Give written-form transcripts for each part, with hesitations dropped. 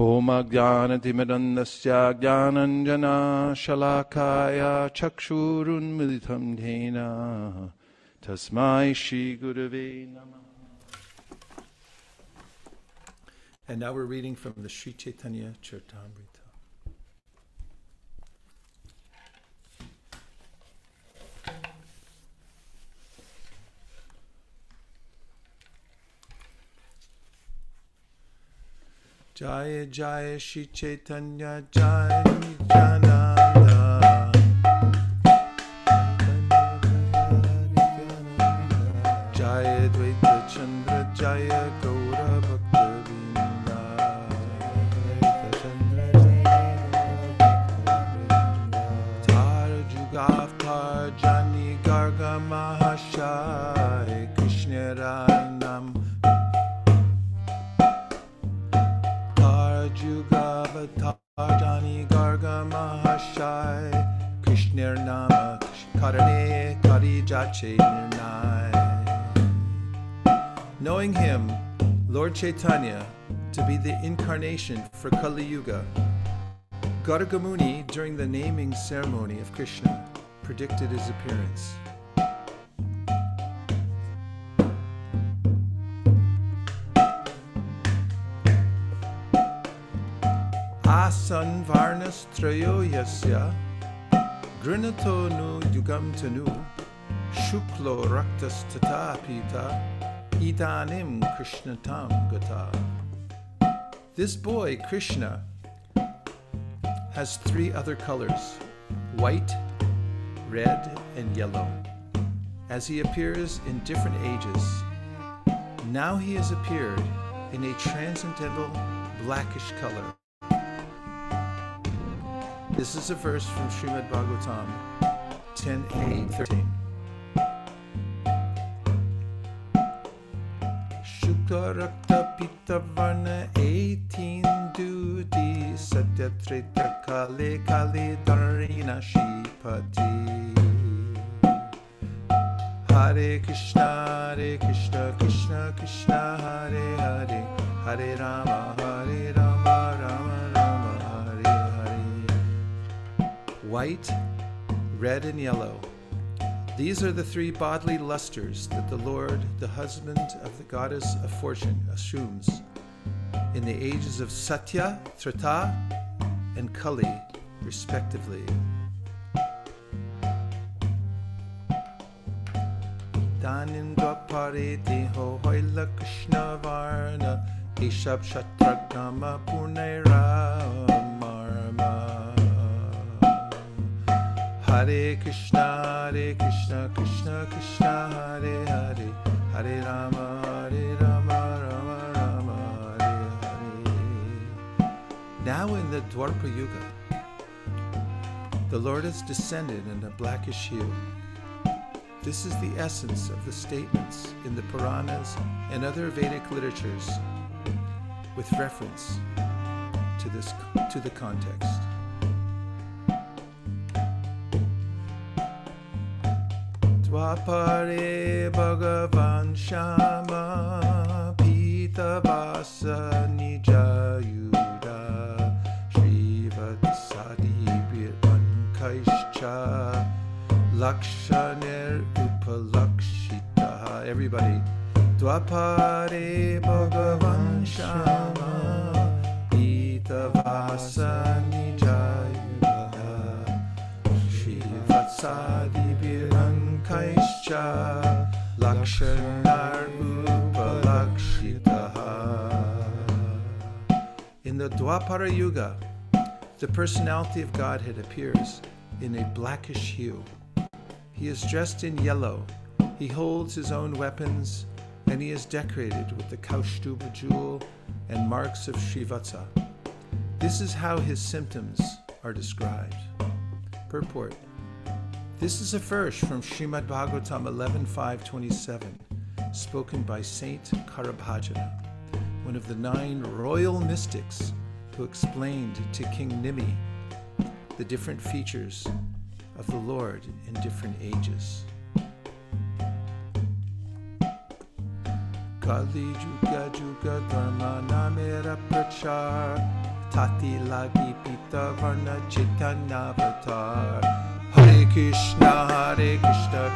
Om Ajnanatimidandasya Jnananjana Shalakaya Chakshurunmilitam Dhena Tasmai Shri Gurave Namah. And now we're reading from the Sri Chaitanya Charitamrita. Jaya Jaya Shri Chaitanya Jaya Nityananda Jaya Dvaita Chandra Jaya Gaura Bhakta Vrinda Tara Jugavtar Jani Garga Mahashai Krishna Ranam Jugavatar Jani Garga Mahashai Krishna Nama Karane Kari Jache Nirnai. Knowing him, Lord Chaitanya, to be the incarnation for Kali Yuga, Garga Muni, during the naming ceremony of Krishna, predicted his appearance. Asan Varnas Trayo Yasya Grinato nu Yugam Tanu Shuklo Raktas Tata Pita Idanim Krishnatam Gata. This boy, Krishna, has three other colors: white, red, and yellow, as he appears in different ages. Now he has appeared in a transcendental blackish color. This is a verse from Srimad Bhagavatam 10.8.13. Shukla Rakta Pita Varna 18 Duti Satya Treta Kale Kale Dharina Shipati. Hare Krishna Krishna Krishna Hare Hare Hare Rama Rama Rama Hare Hare. White, red, and yellow. These are the three bodily lusters that the Lord, the husband of the goddess of fortune, assumes in the ages of Satya, Treta, and Kali, respectively. Danindra Pariti Ho Hoila Krishna Varna Ishab Shatragnama Punaira Marma. Hare Krishna Krishna Krishna Hare Hare Hare Rama Rama Rama Hare Hare. Now in the Dwapara Yuga, the Lord has descended in a blackish hue. This is the essence of the statements in the Puranas and other Vedic literatures with reference to the context. Dwapare Bhagavan Shama Pita Vasa Nijayuda Shrivasadi Birvankaischa Lakshaner Upalakshita. Everybody. Dwapare Bhagavan Shama Pita Vasa Nijayuda Shrivasadi Birvankaischa Lakshaner Upalakshita. In the Dwapara Yuga, the personality of Godhead appears in a blackish hue. He is dressed in yellow, he holds his own weapons, and he is decorated with the Kaustuba jewel and marks of Srivatsa. This is how his symptoms are described. Purport. This is a verse from Srimad Bhagavatam 11.5.27, spoken by Saint Karabhajana, one of the 9 royal mystics who explained to King Nimi the different features of the Lord in different ages. Kali Juga Juga Dharma Namera Prachar Tati Lagi Pita Varna Chaitanya Avatar. Hare Krishna, Krishna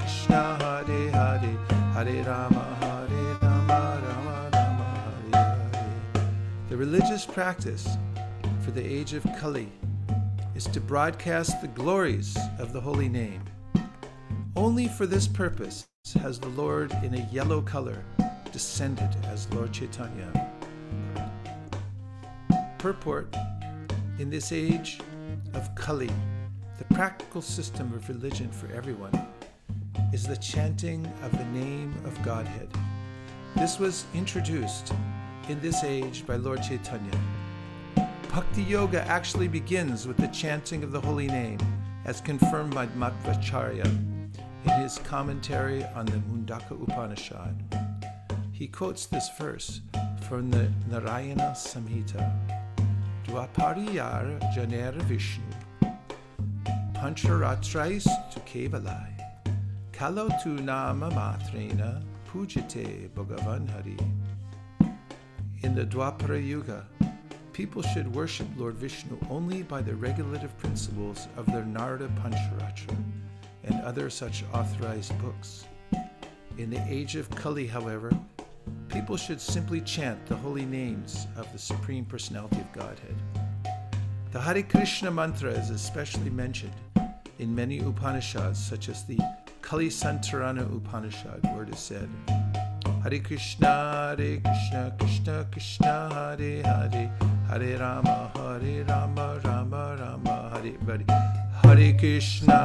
Krishna, Hare Hare, Hare Rama, Rama Rama, Hare Hare. The religious practice for the age of Kali is to broadcast the glories of the holy name. Only for this purpose has the Lord in a yellow color descended as Lord Chaitanya. Purport: in this age of Kali, the practical system of religion for everyone is the chanting of the name of Godhead. This was introduced in this age by Lord Chaitanya. Bhakti Yoga actually begins with the chanting of the holy name, as confirmed by Madhvacharya in his commentary on the Mundaka Upanishad. He quotes this verse from the Narayana Samhita. Dwapariyar Janer Vishnu Pancharatrais tu Kevalai Kalo tu Nama Matrena Pujite Bhagavan Hari. In the Dwapara Yuga, people should worship Lord Vishnu only by the regulative principles of their Narada Pancharatra and other such authorized books. In the age of Kali, however, people should simply chant the holy names of the Supreme Personality of Godhead. The Hare Krishna mantra is especially mentioned in many Upanishads, such as the Kali Santarana Upanishad, where it is said, Hare Krishna, Krishna Krishna, Hare Hare, Hare Rama, Rama Rama, Hare Hare. Hare Krishna,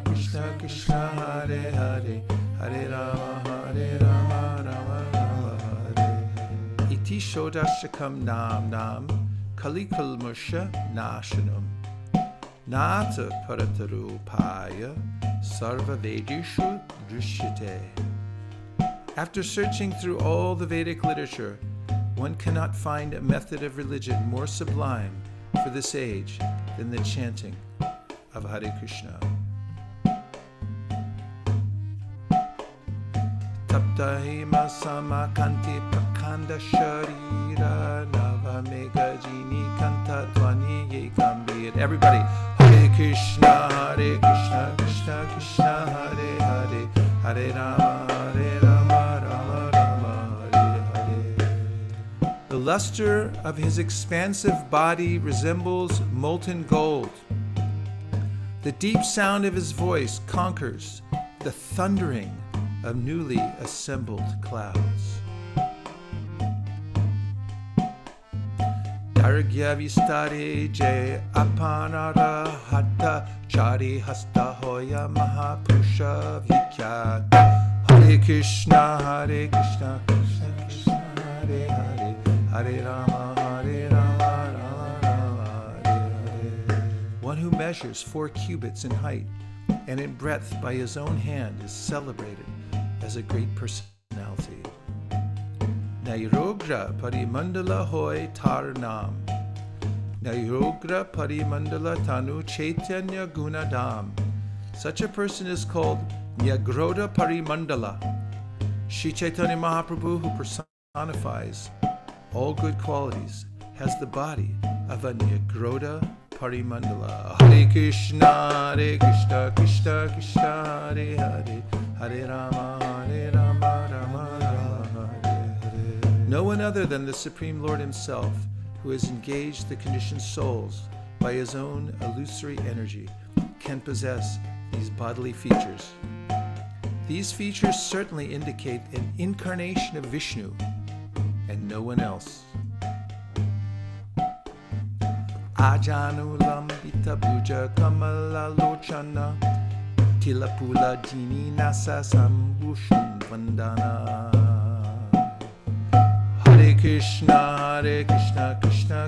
Krishna Krishna, Hare Hare, Hare Rama, Rama Hare. Iti Shodashakam Nam Kali Kalmusha Nashanam Nata Paratarupaya Sarva Vedishu Drishyate. After searching through all the Vedic literature, one cannot find a method of religion more sublime for this age than the chanting of Hare Krishna. Taptahima Samakanti Prakanda Sharira Nava Megajini Kanta Dwani Yekambir. Everybody, Hare Krishna, Hare Krishna, Krishna Krishna, Hare Hare, Hare Rama, Rama Rama, Hare Hare. The luster of his expansive body resembles molten gold. The deep sound of his voice conquers the thundering of newly assembled clouds. Dargya vistare je apanara hatta chari hasta hoya mahapusha vikyata. Hare Krishna, Hare Krishna, Krishna Krishna, Hare Hare, Hare Rama, Rama Rama, Hare Hare. One who measures 4 cubits in height and in breadth by his own hand is celebrated as a great personality. Nairogra Parimandala Hoy Tar Nam. Nairogra Parimandala Tanu Chaitanya Gunadam. Such a person is called Nyagroda Parimandala. Shri Chaitanya Mahaprabhu, who personifies all good qualities, has the body of a Nyagroda Parimandala. Hare Krishna, Krishna Krishna, Hare Hare, Hare Rama, Rama Rama, Hare Hare. No one other than the Supreme Lord himself, who has engaged the conditioned souls by his own illusory energy, can possess these bodily features. These features certainly indicate an incarnation of Vishnu and no one else. Ajanulam Bita Kamala Lochana Tilapula Jini Nasa Sambhusham Vandana. Hare Krishna, Krishna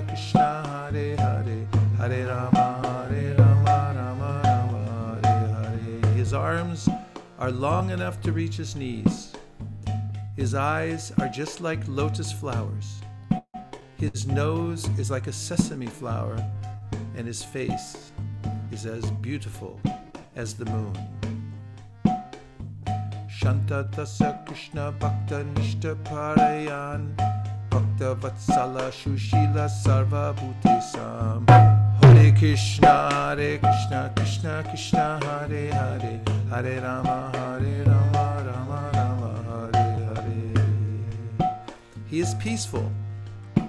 Krishna, Hare Hare, Hare Rama, Rama Rama, Hare Hare. His arms are long enough to reach his knees. His eyes are just like lotus flowers. His nose is like a sesame flower, and his face is as beautiful as the moon. Shanta Tasa Krishna Bhakta Nishta Parayan Bhakta Vatsala Shushila Sarva Bhutisam. Hare Krishna, Krishna Krishna, Hare Hare, Hare Rama, Rama Rama, Hare Hare. He is peaceful,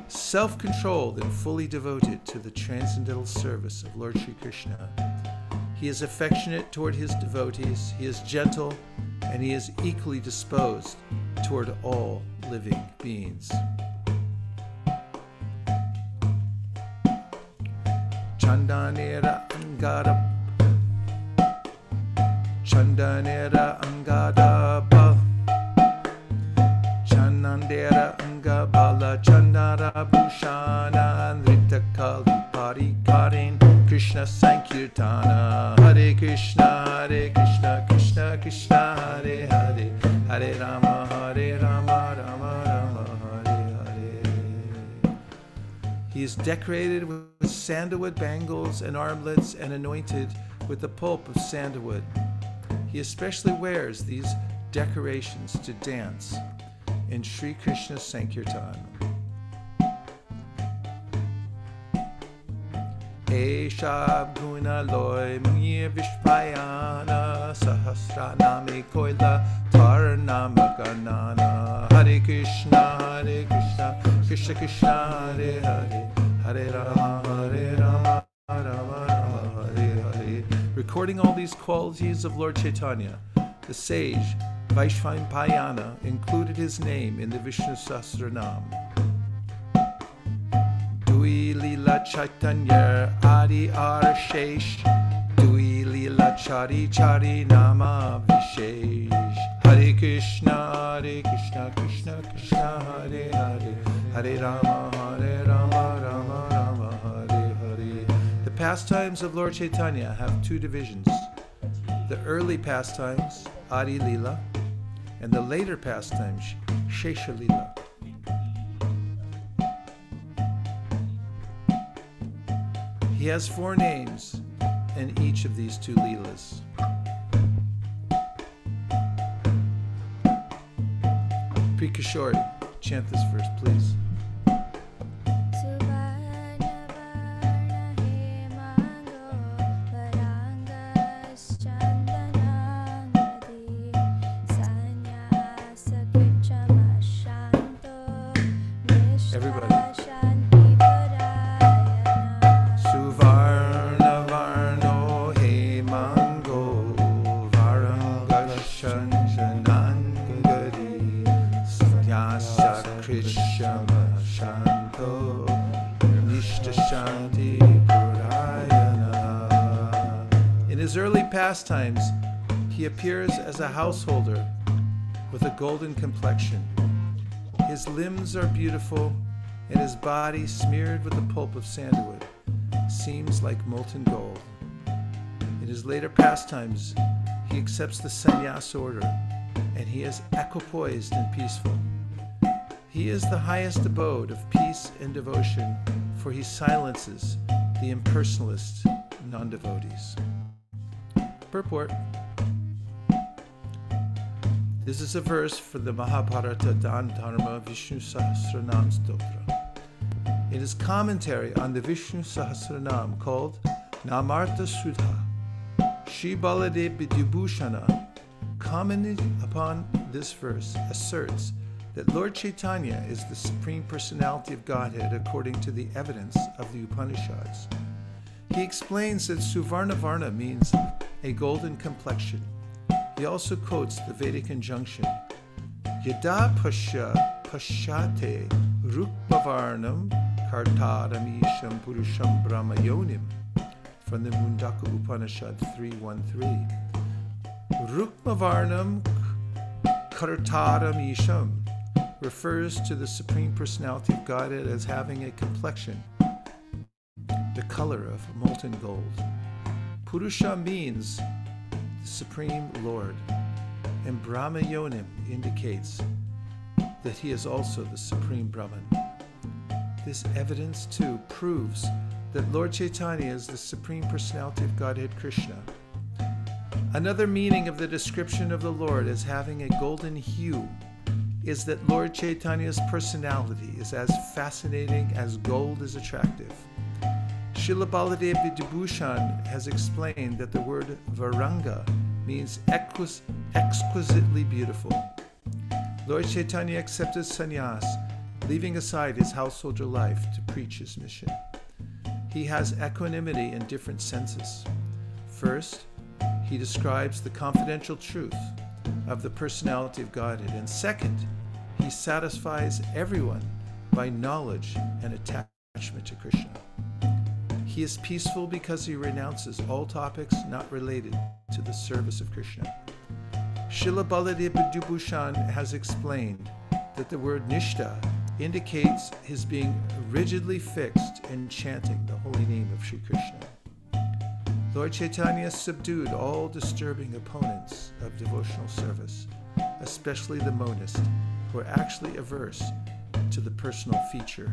self-controlled, and fully devoted to the transcendental service of Lord Sri Krishna. He is affectionate toward his devotees, he is gentle, and he is equally disposed toward all living beings. Chandanera Angada Bal Chanandera Angabala Chandara Bhushana Nrita Kali Pari Karin Krishna Sankirtana. Hare Krishna, Krishna Krishna, Hare Hare, Hare Rama, Rama Rama, Hare Hare. He is decorated with sandalwood bangles and armlets and anointed with the pulp of sandalwood. He especially wears these decorations to dance in Sri Krishna Sankirtan. Esha Guna Loy Munye Vishpayana Sahasraname Koila Taranama Ganana. Hare Krishna, Krishna Krishna, Hare Hare, Hare Rama, Rama Rama, Hare Hare. Recording all these qualities of Lord Chaitanya, the sage Vaishvampayana included his name in the Vishnu Sahasranam. Dui Lila Chaitanya Adi Arshesh, Dui Lila Chari Chari Nama Vishesh. Hare Krishna, Krishna Krishna, Hare Hare, Hare Rama, Rama Rama, Hare Hare. The pastimes of Lord Chaitanya have two divisions: the early pastimes, Adi Lila, and the later pastimes, Shesha Lila. He has 4 names in each of these 2 Leelas. Prikishori, chant this verse, please. Everybody. Suvarna Varno Hemango Varanga Shanshanangari Sanyasa Krishama Shanto Nishta Shanti Purayana. In his early pastimes, he appears as a householder with a golden complexion. His limbs are beautiful, and his body, smeared with the pulp of sandalwood, seems like molten gold. In his later pastimes, he accepts the sannyas order, and he is equipoised and peaceful. He is the highest abode of peace and devotion, for he silences the impersonalist non-devotees. Purport. This is a verse for the Mahabharata Dan Dharma Vishnu Sahasranam Stotra. It is commentary on the Vishnu Sahasranam called Namartha Sudha. Shri Baladev Vidyabhushana, commenting upon this verse, asserts that Lord Chaitanya is the Supreme Personality of Godhead according to the evidence of the Upanishads. He explains that Suvarnavarna means a golden complexion. He also quotes the Vedic injunction, Yada Pashyate Rukmavarnam Kartaramisham Purusham Brahmayonim, from the Mundaka Upanishad 3.1.3. Rukmavarnam Kartaramisham refers to the Supreme Personality of Godhead as having a complexion, the color of molten gold. Purusha means the Supreme Lord, and Brahmayonim indicates that he is also the Supreme Brahman. This evidence, too, proves that Lord Chaitanya is the Supreme Personality of Godhead Krishna. Another meaning of the description of the Lord as having a golden hue is that Lord Chaitanya's personality is as fascinating as gold is attractive. Srila Baladeva Vibhushan has explained that the word Varanga means exquisitely beautiful. Lord Chaitanya accepted sannyas, leaving aside his householder life to preach his mission. He has equanimity in different senses. First, he describes the confidential truth of the personality of Godhead, and second, he satisfies everyone by knowledge and attachment to Krishna. He is peaceful because he renounces all topics not related to the service of Krishna. Srila Baladeva Vibhushan has explained that the word Nishtha indicates his being rigidly fixed in chanting the holy name of Sri Krishna. Lord Chaitanya subdued all disturbing opponents of devotional service, especially the monists, who are actually averse to the personal feature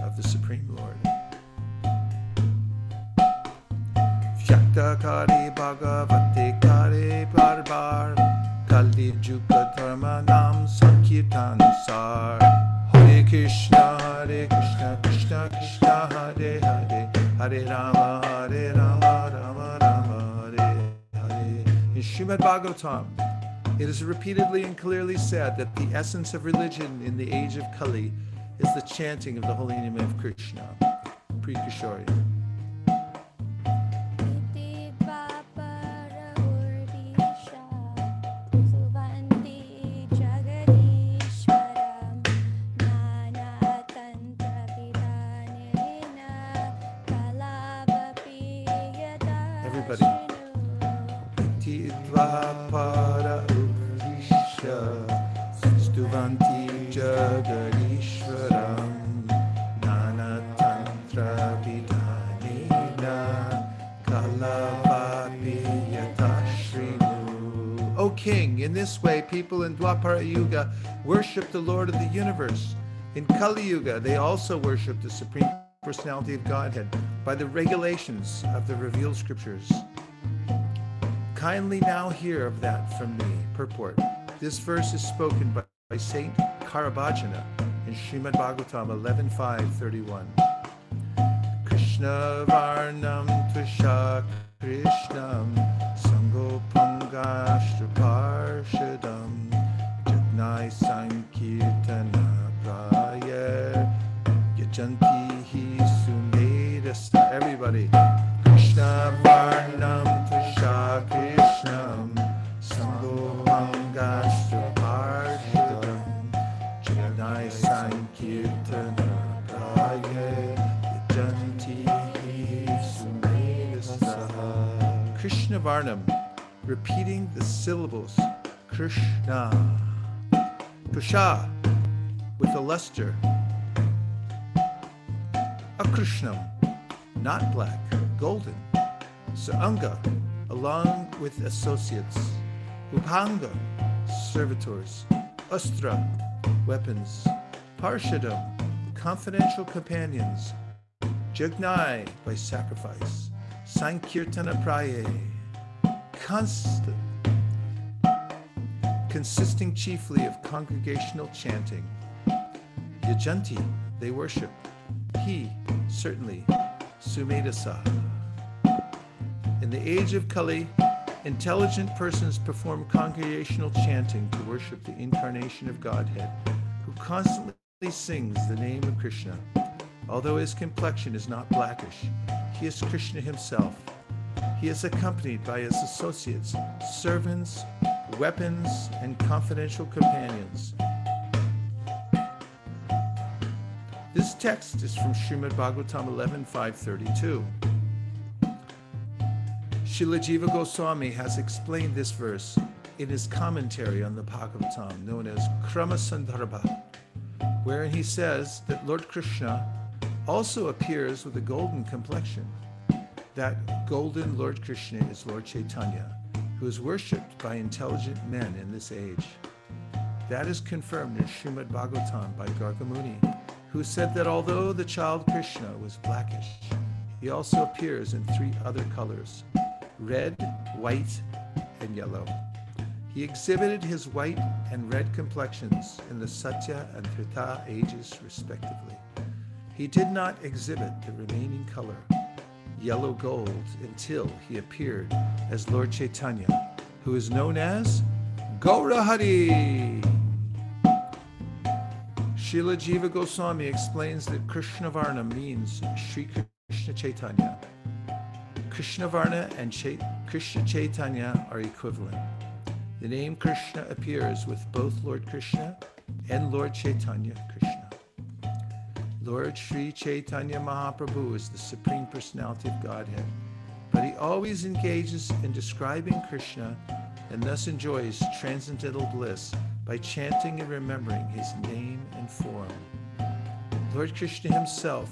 of the Supreme Lord. Vyaktakare Bhagavate Kare Barbar Kali Juga Dharma Nam Sankirtan Sar Hare Krishna Krishna Krishna Hare Hare Hare Rama Rama Rama Hare Hare. In Srimad Bhagavatam, it is repeatedly and clearly said that the essence of religion in the age of Kali is the chanting of the holy name of Krishna. Pri Kishori. Everybody. Dvapara Urisha Stuvanti Jagarishwaram Nana Tantra Vidhanina Kalavapiyata Shrinu. O King, in this way people in Dwapara Yuga worship the Lord of the universe. In Kali Yuga, they also worship the Supreme Personality of Godhead by the regulations of the revealed scriptures. Kindly now hear of that from me. Purport. This verse is spoken by Saint Karabhajana in Srimad Bhagavatam 11.5.31. Krishna Varnam Tvisha Krishnam Sangopangashtra Parshadam Jagnai Sankirtana Prayer Yajanti Sumedasta. Everybody. Krishna Varnam Tvisha Krishnam Sambhogangashtra Parshadam Jagnai Sankirtana Praye Yajanti Sumedasta. Krishna Varnam, repeating the syllables Krishna. Pusha, with a luster. Akrishnam, not black, golden. Saanga, along with associates. Upanga, servitors. Astra, weapons. Parshadam, confidential companions. Jagnai, by sacrifice. Sankirtana Praye, constant, consisting chiefly of congregational chanting. Yajanti, they worship. He, certainly, Sumedasa. In the age of Kali, intelligent persons perform congregational chanting to worship the incarnation of Godhead, who constantly sings the name of Krishna. Although his complexion is not blackish, he is Krishna himself. He is accompanied by his associates, servants, weapons, and confidential companions. This text is from Srimad Bhagavatam 11.5.32. Srila Jiva Goswami has explained this verse in his commentary on the Bhagavatam, known as Krama Sandarbha, wherein he says that Lord Krishna also appears with a golden complexion. That golden Lord Krishna is Lord Chaitanya, who is worshipped by intelligent men in this age. That is confirmed in Srimad Bhagavatam by Gargamuni, who said that although the child Krishna was blackish, he also appears in 3 other colors: red, white, and yellow. He He exhibited his white and red complexions in the Satya and Treta ages, respectively. He did not exhibit the remaining color, yellow gold, until he appeared as Lord Chaitanya, who is known as Gaurahari. Srila Jiva Goswami explains that Krishna Varna means Sri Krishna Chaitanya. Krishna Varna and Krishna Chaitanya are equivalent. The name Krishna appears with both Lord Krishna and Lord Chaitanya Krishna. Lord Sri Chaitanya Mahaprabhu is the Supreme Personality of Godhead, but he always engages in describing Krishna and thus enjoys transcendental bliss by chanting and remembering his name and form. Lord Krishna himself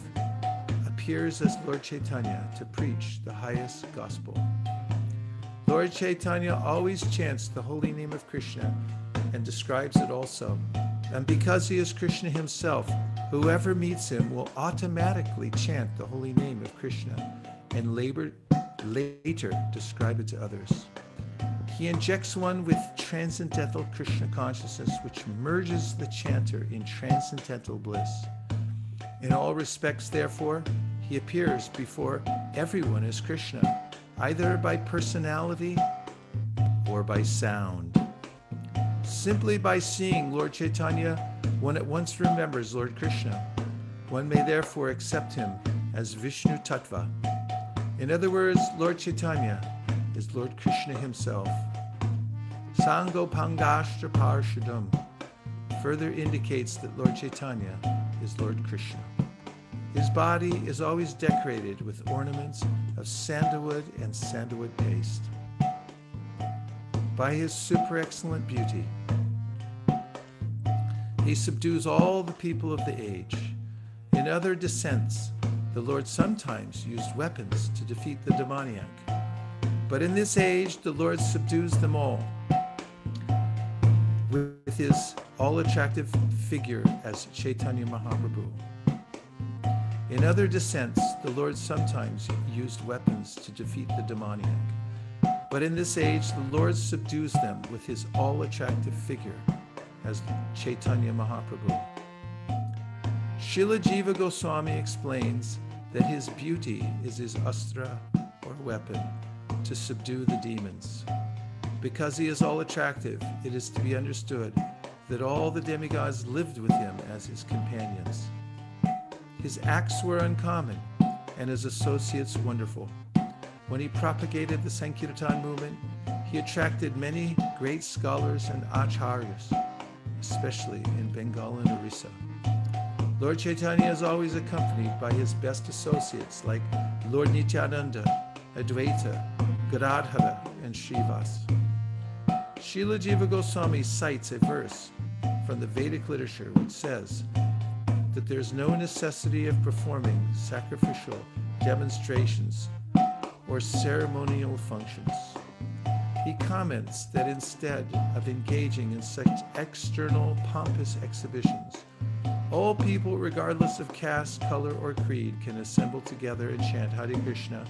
appears as Lord Chaitanya to preach the highest gospel. Lord Chaitanya always chants the holy name of Krishna and describes it also. And because he is Krishna himself, whoever meets him will automatically chant the holy name of Krishna and later describe it to others. He injects one with transcendental Krishna consciousness, which merges the chanter in transcendental bliss. In all respects, therefore, he appears before everyone as Krishna, either by personality or by sound. Simply by seeing Lord Chaitanya, one at once remembers Lord Krishna. One may therefore accept him as Vishnu Tattva. In other words, Lord Chaitanya is Lord Krishna himself. Sangopangashtra Parshadam further indicates that Lord Chaitanya is Lord Krishna. His body is always decorated with ornaments of sandalwood and sandalwood paste. By his super excellent beauty, he subdues all the people of the age. In other descents, the Lord sometimes used weapons to defeat the demoniac. But in this age, the Lord subdues them all with his all-attractive figure as Chaitanya Mahaprabhu. In other descents, the Lord sometimes used weapons to defeat the demoniac. But in this age, the Lord subdues them with his all-attractive figure as Chaitanya Mahaprabhu. Srila Jiva Goswami explains that his beauty is his astra, or weapon, to subdue the demons. Because he is all-attractive, it is to be understood that all the demigods lived with him as his companions. His acts were uncommon, and his associates wonderful. When he propagated the Sankirtan movement, he attracted many great scholars and acharyas, especially in Bengal and Orissa. Lord Chaitanya is always accompanied by his best associates like Lord Nityananda, Advaita, Gadadhara, and Srivas. Srila Jiva Goswami cites a verse from the Vedic literature which says that there is no necessity of performing sacrificial demonstrations or ceremonial functions. He comments that instead of engaging in such external pompous exhibitions, all people, regardless of caste, color, or creed, can assemble together and chant Hare Krishna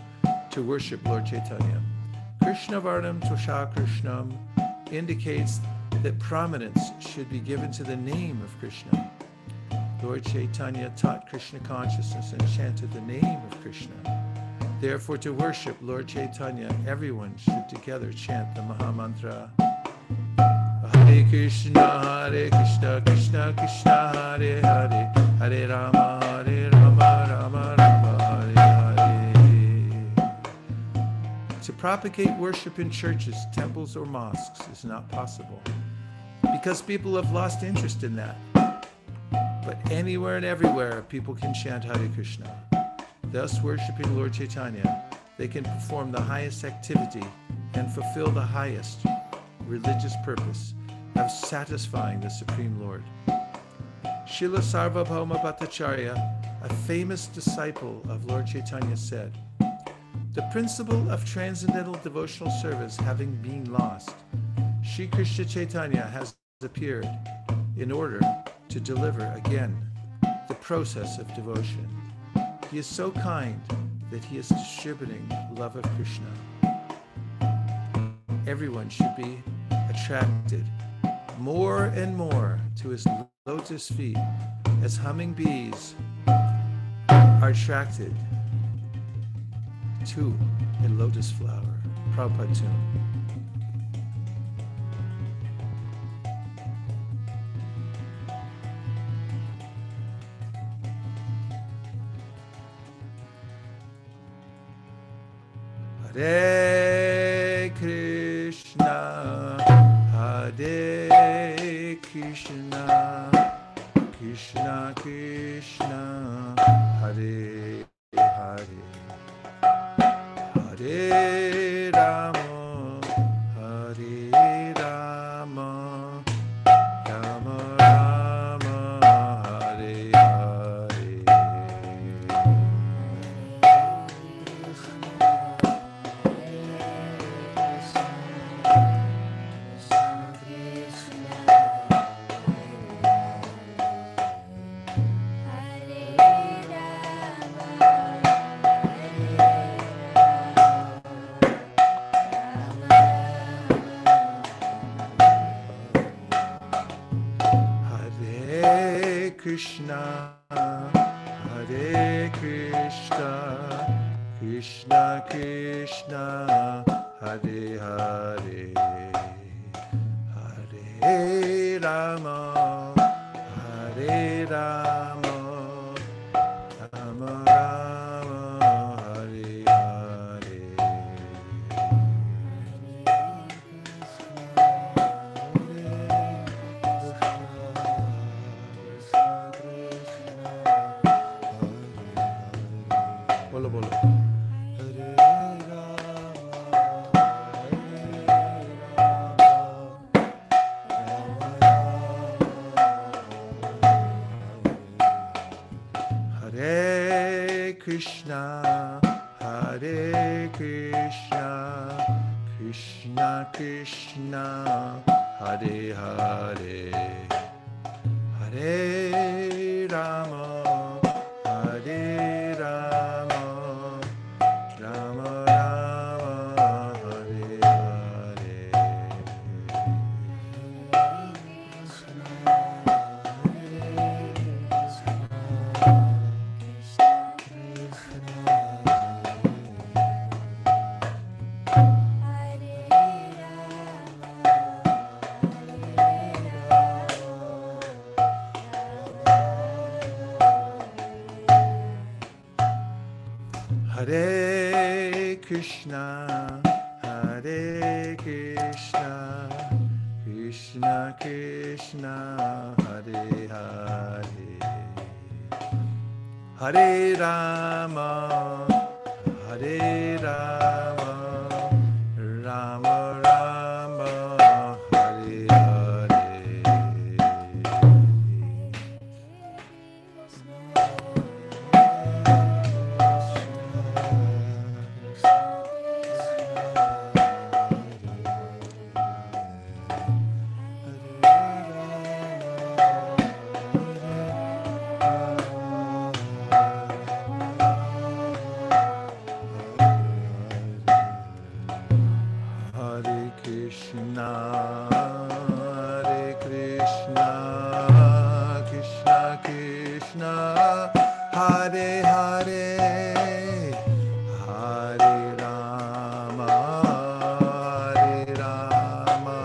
to worship Lord Chaitanya. Krishna Varnam Tosha Krishnam indicates that prominence should be given to the name of Krishna. Lord Chaitanya taught Krishna consciousness and chanted the name of Krishna. Therefore, to worship Lord Chaitanya, everyone should together chant the Mahamantra. Hare Krishna, Krishna Krishna, Hare Hare, Hare Rama, Rama Rama, Hare Hare. To propagate worship in churches, temples, or mosques is not possible, because people have lost interest in that. But anywhere and everywhere, people can chant Hare Krishna. Thus, worshiping Lord Chaitanya, they can perform the highest activity and fulfill the highest religious purpose of satisfying the Supreme Lord. Srila Sarvabhauma Bhattacharya, a famous disciple of Lord Chaitanya, said, "The principle of transcendental devotional service having been lost, Sri Krishna Chaitanya has appeared in order to deliver again the process of devotion. He is so kind that he is distributing love of Krishna. Everyone should be attracted more and more to his lotus feet, as humming bees are attracted to a lotus flower. Prabhupada tune. Hare Krishna, Hare Krishna, Krishna Krishna, Hare Hare, Hare Rama, Hare Rama, Rama Rama, Hare Hare. Hare Krishna, Hare Krishna, Krishna Krishna, Hare Hare, Hare Rama, Hare Rama, Rama Rama, Hare Hare. Bolo bolo. Hare Rama, Hare Krishna, Hare Krishna, Krishna Krishna, Hare Hare, Hare Rama, Hare Rama, Rama Rama, Hare Hare. Hare Krishna, Hare Krishna, Krishna Krishna, Hare Hare, Hare Rama, Hare Rama, Rama Rama, Hare Hare. Hare Krishna, Hare Krishna, Krishna Krishna, Hare Hare, Hare Rama, Hare Rama,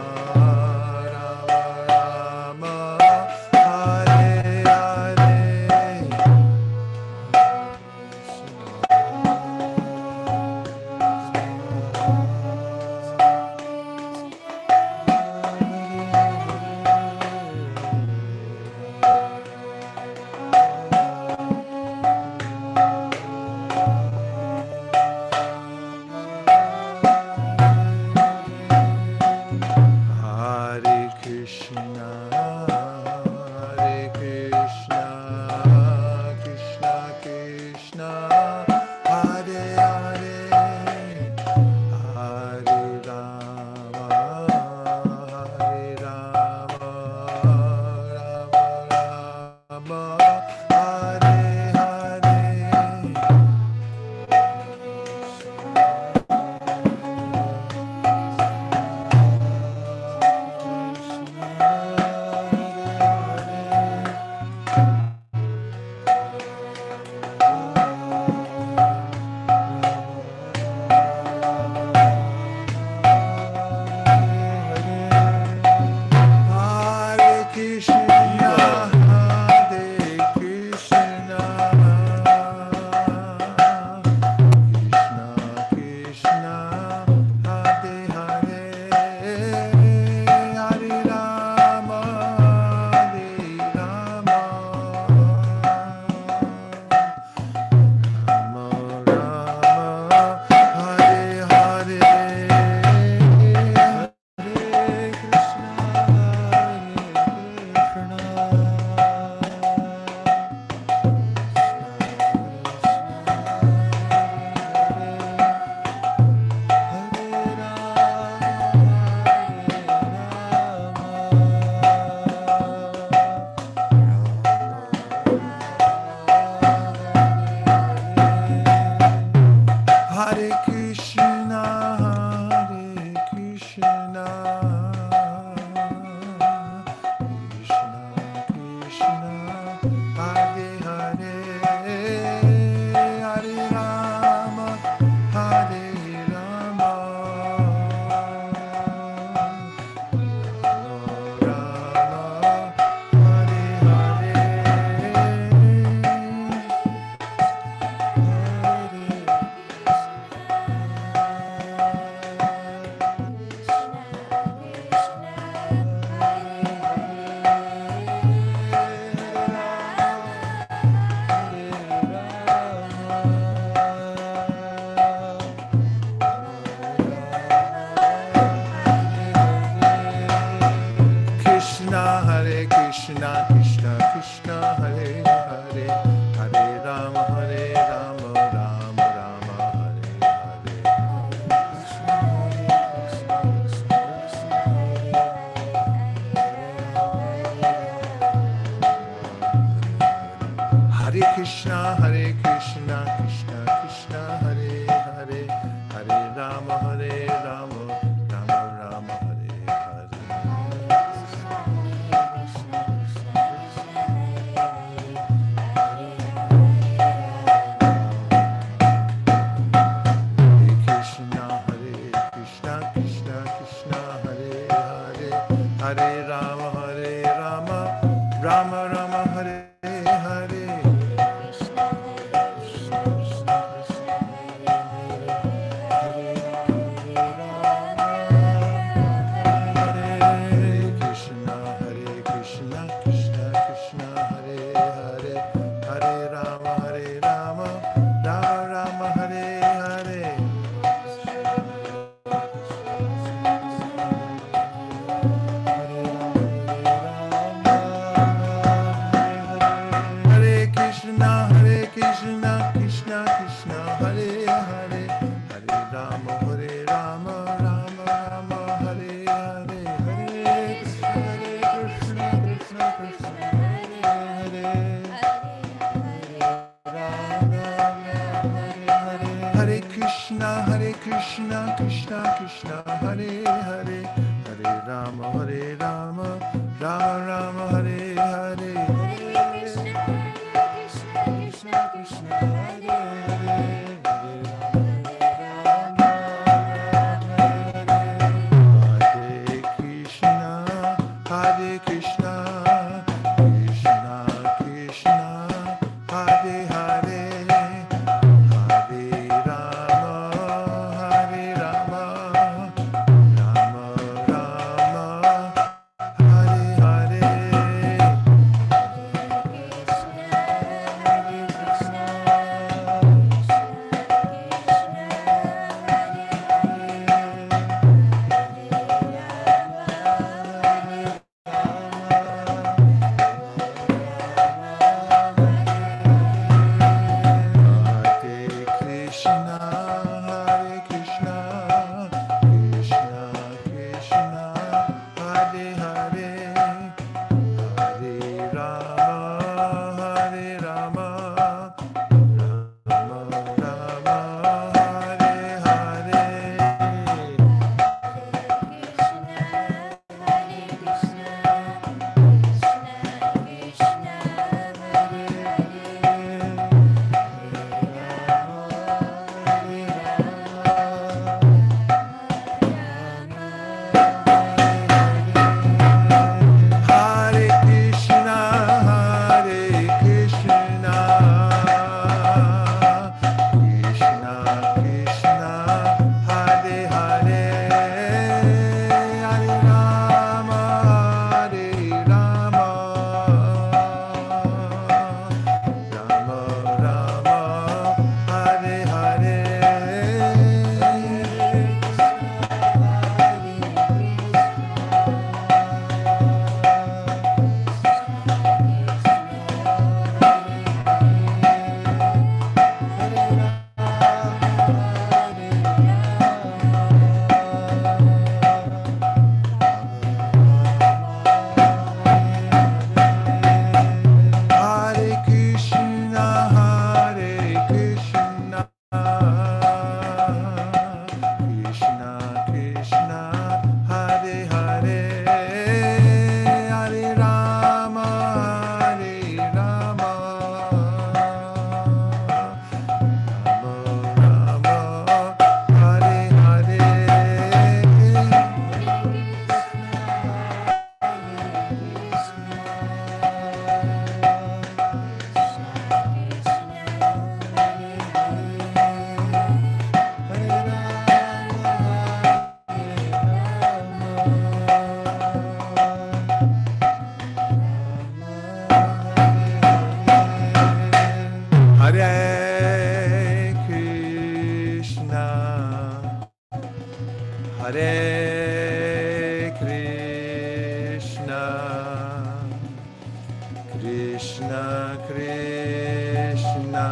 Rama Rama, Hare Hare. Hare Krishna, Hare Krishna, Krishna Krishna, Hare Hare, Hare Rama, Hare Rama, Rama Rama, Hare Hare. Hare Hare, Hare Rama, Hare Rama, Rama Rama, Hare Hare, Hare Krishna, Krishna Krishna, Hare Hare, Hare Krishna, Krishna Krishna, Hare Hare, Hare Rama, Rama Rama, Hare Hare, Hare Krishna, Krishna, Hare Hare, Hare Rama, Hare Krishna, Krishna Krishna, Hare Hare, Hare Rama, Rama Rama, Hare Hare. Hare Krishna, Krishna Krishna,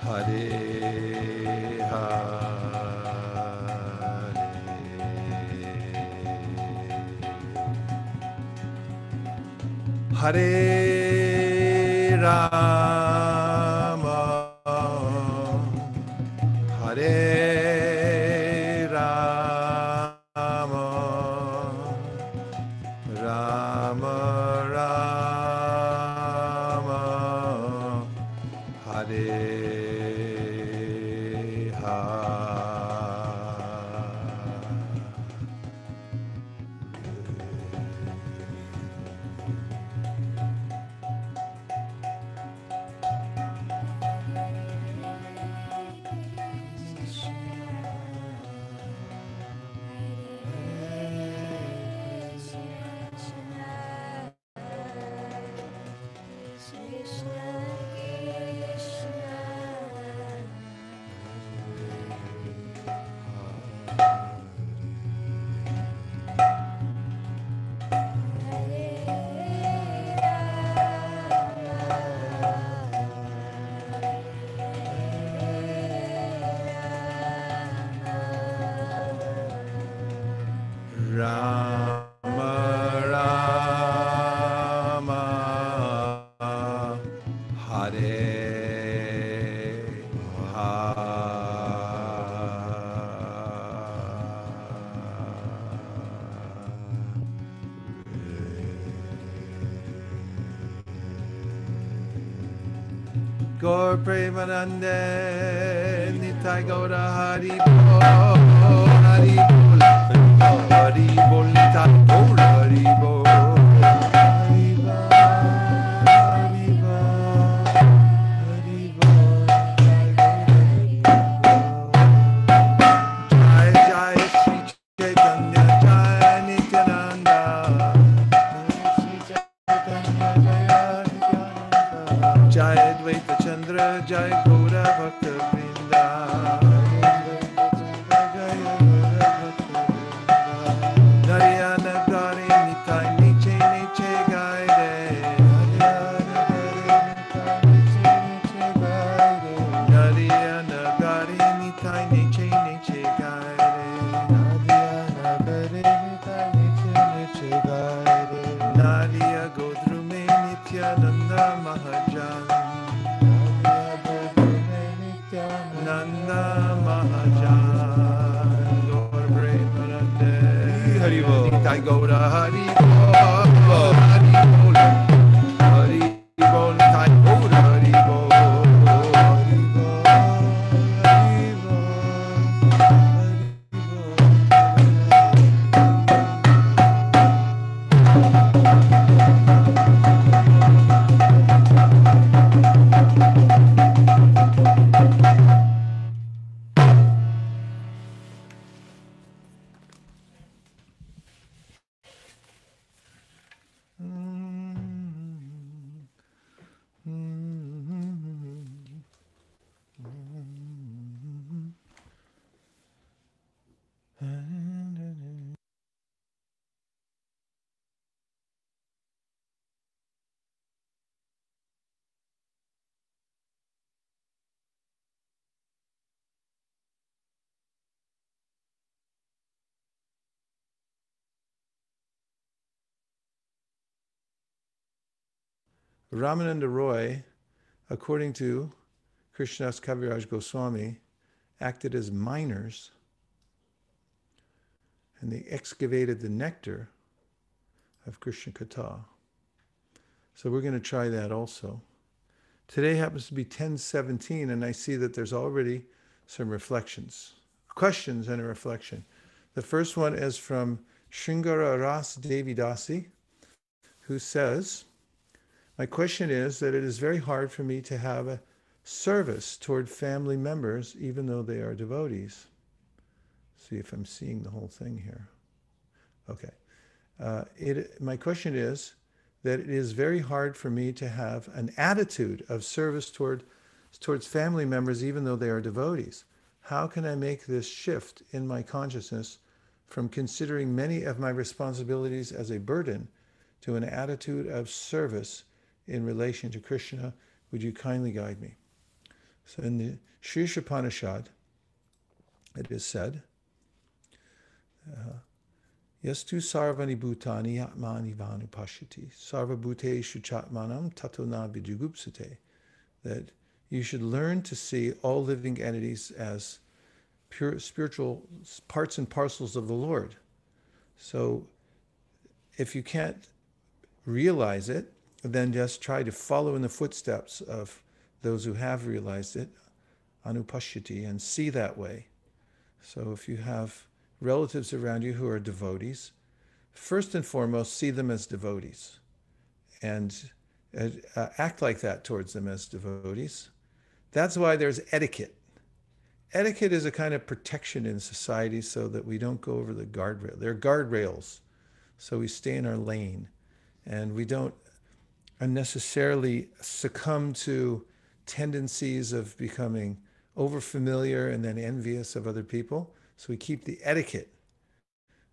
Hare Hare, Hare Rama, Hare Rama, Rama Rama, Hare Hare. Gaur Premanande Nitai Gaura Hari Bol Hari Bol Hari Bol Nitai Gaur Hari Bol Hari Bol Hari Bol Hari Bol Jai Jai Shri Chaitanya Jai Nityananda Shri Chaitanya Jai Advaita Chandra Jai Gaura Bhakta Vrinda Narayana Gari Nitai Niche Niche Gaide Narayana Gari Nitai Niche Niche Gaide Nadia Godrume Nityananda Mahajan Nanda Mahajan Gaur Premanande Hari Bol Nitai Gaura Hari Bol Hari Bol Hari Bol Nitai Gaura Hari Bol Hari Bol Hari Ramananda Roy, according to Krishnadas Kaviraj Goswami, acted as miners and they excavated the nectar of Krishna Katha. So we're going to try that also. Today happens to be 10:17 and I see that there's already some reflections, questions and a reflection. The first one is from Shringara Ras Devi Dasi, who says, my question is that it is very hard for me to have a service toward family members, even though they are devotees. See if I'm seeing the whole thing here. Okay. My question is that it is very hard for me to have an attitude of service towards family members, even though they are devotees. How can I make this shift in my consciousness from considering many of my responsibilities as a burden to an attitude of service in relation to Krishna? Would you kindly guide me? So in the Sri Upanishad, it is said, Yastu sarvani bhutani atmani vanupashyati sarva bhuteshu chatmanam tato na vijugupsate, that you should learn to see all living entities as pure spiritual parts and parcels of the Lord. So if you can't realize it, then just try to follow in the footsteps of those who have realized it, anupashyati, and see that way. So if you have relatives around you who are devotees, first and foremost, see them as devotees and act like that towards them as devotees. That's why there's etiquette. Etiquette is a kind of protection in society so that we don't go over the guardrail. There are guardrails, so we stay in our lane and we don't unnecessarily succumb to tendencies of becoming overfamiliar and then envious of other people. So we keep the etiquette.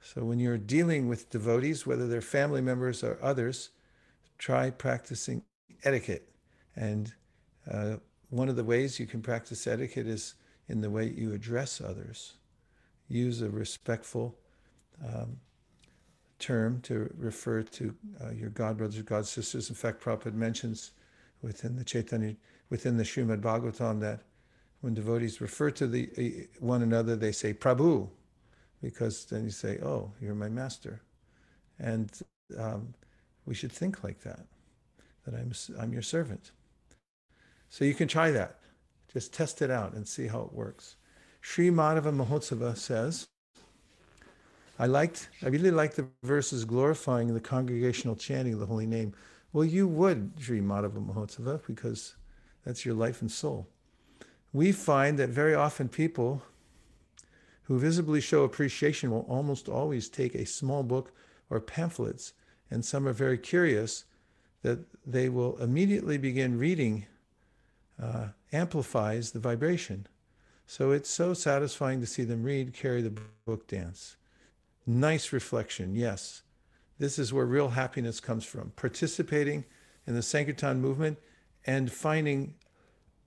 So when you're dealing with devotees, whether they're family members or others, try practicing etiquette. And one of the ways you can practice etiquette is in the way you address others. Use a respectful term to refer to your god brothers, god sisters. In fact, Prabhupada mentions within the Srimad Bhagavatam that when devotees refer to one another, they say Prabhu, because then you say, oh, you're my master. And we should think like that, that I'm your servant. So you can try that. Just test it out and see how it works. Sri Madhava Mahotsava says, I really liked the verses glorifying the congregational chanting of the holy name. Well, you would, Sri Madhava Mahotsava, because that's your life and soul. We find that very often people who visibly show appreciation will almost always take a small book or pamphlets, and some are very curious that they will immediately begin reading amplifies the vibration. So it's so satisfying to see them read, carry the book, dance. Nice reflection, yes. This is where real happiness comes from. Participating in the Sankirtan movement and finding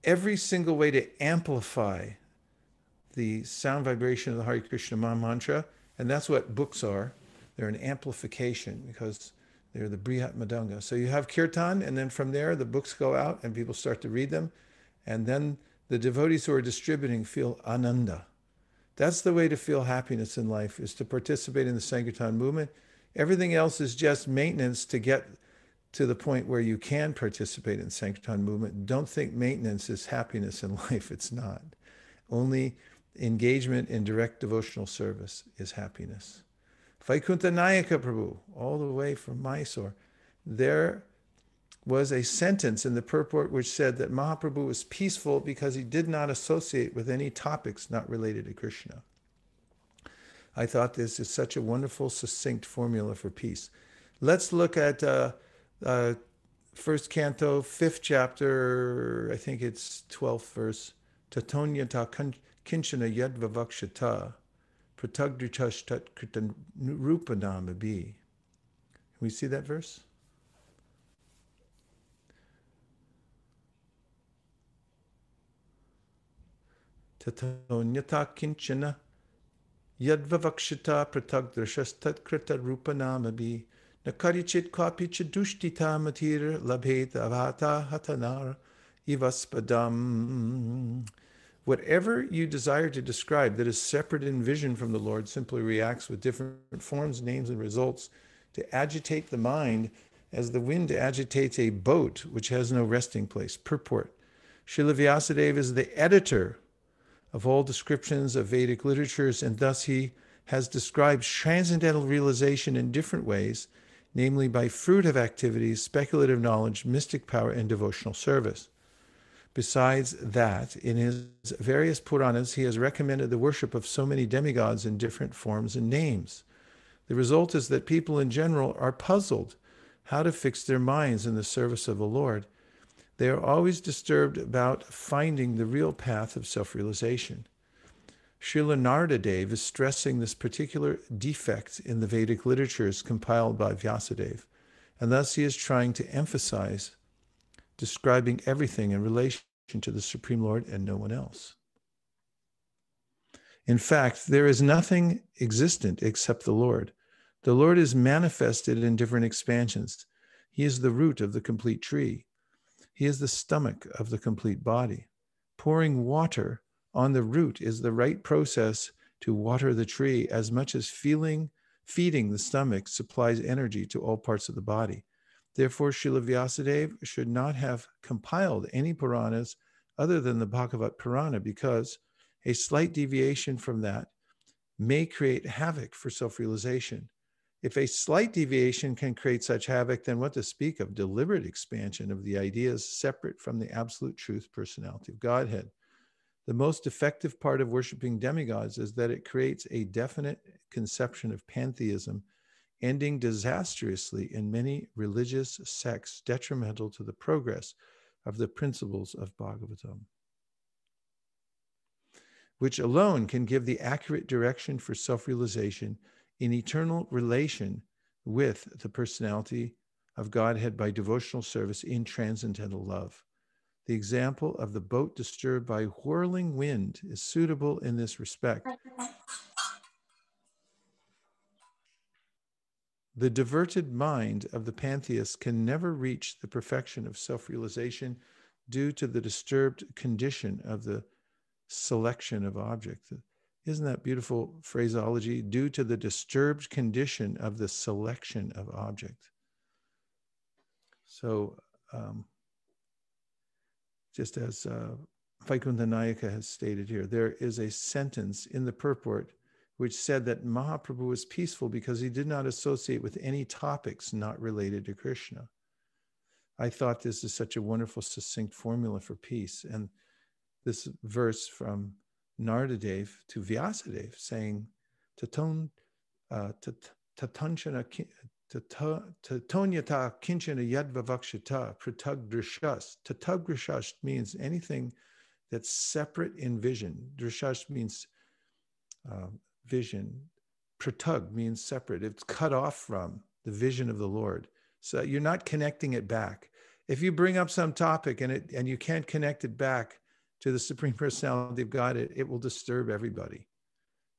every single way to amplify the sound vibration of the Hare Krishna mantra. And that's what books are. They're an amplification because they're the Brihat Madanga. So you have Kirtan, and then from there the books go out and people start to read them. And then the devotees who are distributing feel ananda. That's the way to feel happiness in life, is to participate in the Sankirtan movement. Everything else is just maintenance to get to the point where you can participate in the Sankirtan movement. Don't think maintenance is happiness in life. It's not. Only engagement in direct devotional service is happiness. Vaikuntha Nayaka Prabhu, all the way from Mysore, there was a sentence in the purport which said that Mahaprabhu was peaceful because he did not associate with any topics not related to Krishna. I thought this is such a wonderful, succinct formula for peace. Let's look at first canto, 5th chapter, I think it's 12th verse. Tatonyata kinchana yad vavakshata pratagdritash tat kritan rupanama bi. Can we see that verse? Tatonyata kinchana yadvavakshita pratagdrashas tatkrita rupanamabi nakarichit kwapi chadushtita matir labhet avata hatanar ivaspadam. Whatever you desire to describe that is separate in vision from the Lord simply reacts with different forms, names, and results to agitate the mind as the wind agitates a boat which has no resting place. Purport. Srila Vyasadeva is the editor of all descriptions of Vedic literatures, and thus he has described transcendental realization in different ways, namely by fruit of activities, speculative knowledge, mystic power, and devotional service. Besides that, in his various Puranas, he has recommended the worship of so many demigods in different forms and names. The result is that people in general are puzzled how to fix their minds in the service of the Lord. They are always disturbed about finding the real path of self-realization. Srila Narada Dev is stressing this particular defect in the Vedic literatures compiled by Vyasadeva, and thus he is trying to emphasize describing everything in relation to the Supreme Lord and no one else. In fact, there is nothing existent except the Lord. The Lord is manifested in different expansions. He is the root of the complete tree. He is the stomach of the complete body. Pouring water on the root is the right process to water the tree as much as feeding the stomach supplies energy to all parts of the body. Therefore, Srila Vyasadeva should not have compiled any Puranas other than the Bhagavat Purana, because a slight deviation from that may create havoc for self-realization. If a slight deviation can create such havoc, then what to speak of deliberate expansion of the ideas separate from the absolute truth personality of Godhead? The most effective part of worshiping demigods is that it creates a definite conception of pantheism, ending disastrously in many religious sects, detrimental to the progress of the principles of Bhagavatam, which alone can give the accurate direction for self-realization in eternal relation with the personality of Godhead by devotional service in transcendental love. The example of the boat disturbed by whirling wind is suitable in this respect. The diverted mind of the pantheist can never reach the perfection of self-realization due to the disturbed condition of the selection of objects. Isn't that beautiful phraseology? Due to the disturbed condition of the selection of object. So just as Vaikuntha Nayaka has stated here, there is a sentence in the purport which said that Mahaprabhu was peaceful because he did not associate with any topics not related to Krishna. I thought this is such a wonderful, succinct formula for peace. And this verse from Naradadev to Vyasadeva saying, Tatonyata kinchana yadvavakshata pratag drishas. Tatag drishas means anything that's separate in vision. Drishas means vision. Pratag means separate. It's cut off from the vision of the Lord. So you're not connecting it back. If you bring up some topic and you can't connect it back to the Supreme Personality of God, it will disturb everybody.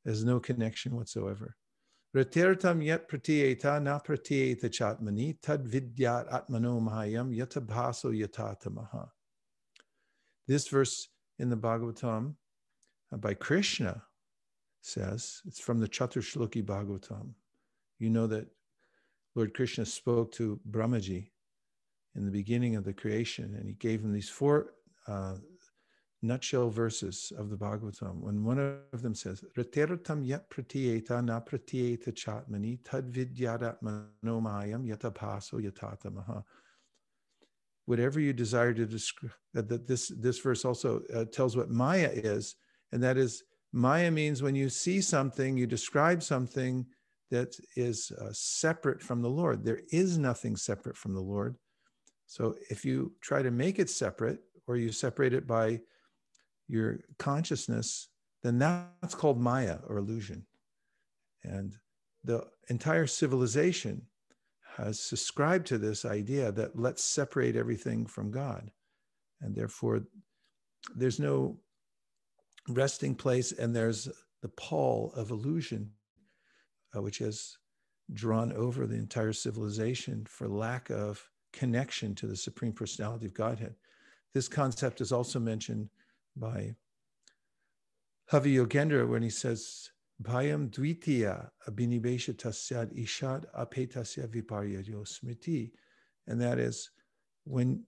There's no connection whatsoever. Ratirtam yat pratiyeta na pratiyeta chatmani tad vidyat atmano mahayam yatabhaso yatatamaha. This verse in the Bhagavatam by Krishna says, it's from the Chaturshloki Bhagavatam. You know that Lord Krishna spoke to Brahmaji in the beginning of the creation, and he gave him these 4 nutshell verses of the Bhagavatam. When one of them says, Ratirtam yat pratiyeta na pratiyeta chatmani tad vidyadatmano mayam yatapaso yatatamaha. Whatever you desire to describe, this verse also tells what Maya is, and that is, Maya means when you see something, you describe something that is separate from the Lord. There is nothing separate from the Lord. So if you try to make it separate, or you separate it by your consciousness, then that's called Maya, or illusion. And the entire civilization has subscribed to this idea that let's separate everything from God. And therefore, there's no resting place, and there's the pall of illusion, which has drawn over the entire civilization for lack of connection to the Supreme Personality of Godhead. This concept is also mentioned by Havi Yogendra when he says, Bhayam dvitiya abhinibesha tasyad ishad apetasya viparyayo smriti. And that is when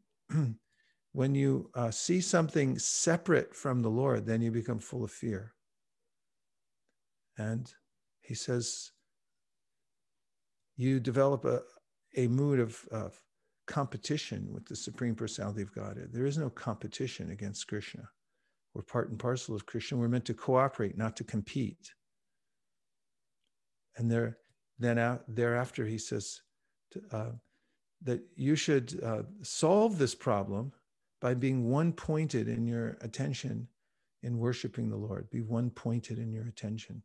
you see something separate from the Lord, then you become full of fear. And he says, you develop a mood of competition with the Supreme Personality of Godhead. There is no competition against Krishna. We're part and parcel of Krishna. We're meant to cooperate, not to compete. And thereafter, he says that you should solve this problem by being one-pointed in your attention in worshiping the Lord. Be one-pointed in your attention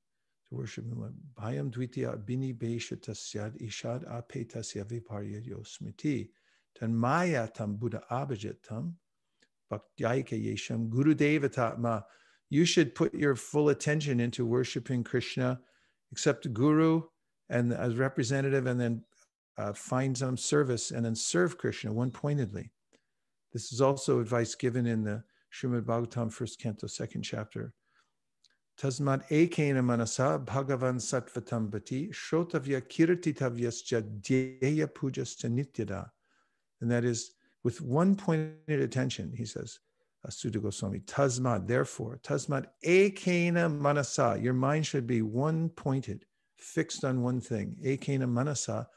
to worship the Lord. Bhayam dvitiya abhini besha tasyad ishad apetasya viparyayo smriti tanmaya tam buddha abhajatam bhaktyayika yesham guru devatatma. You should put your full attention into worshiping Krishna, accept the Guru and as representative, and then find some service and then serve Krishna one-pointedly. This is also advice given in the Srimad Bhagavatam, 1st Canto, 2nd chapter. Tasmat ekena manasa bhagavan sattvatam bhati shrotavya kirtitavyascha dhyaya pujascha nityada. And that is, with one pointed attention, he says, Sutta Goswami, tasmat, therefore, tasmat ekena manasa, your mind should be one-pointed, fixed on one thing. Ekena manasa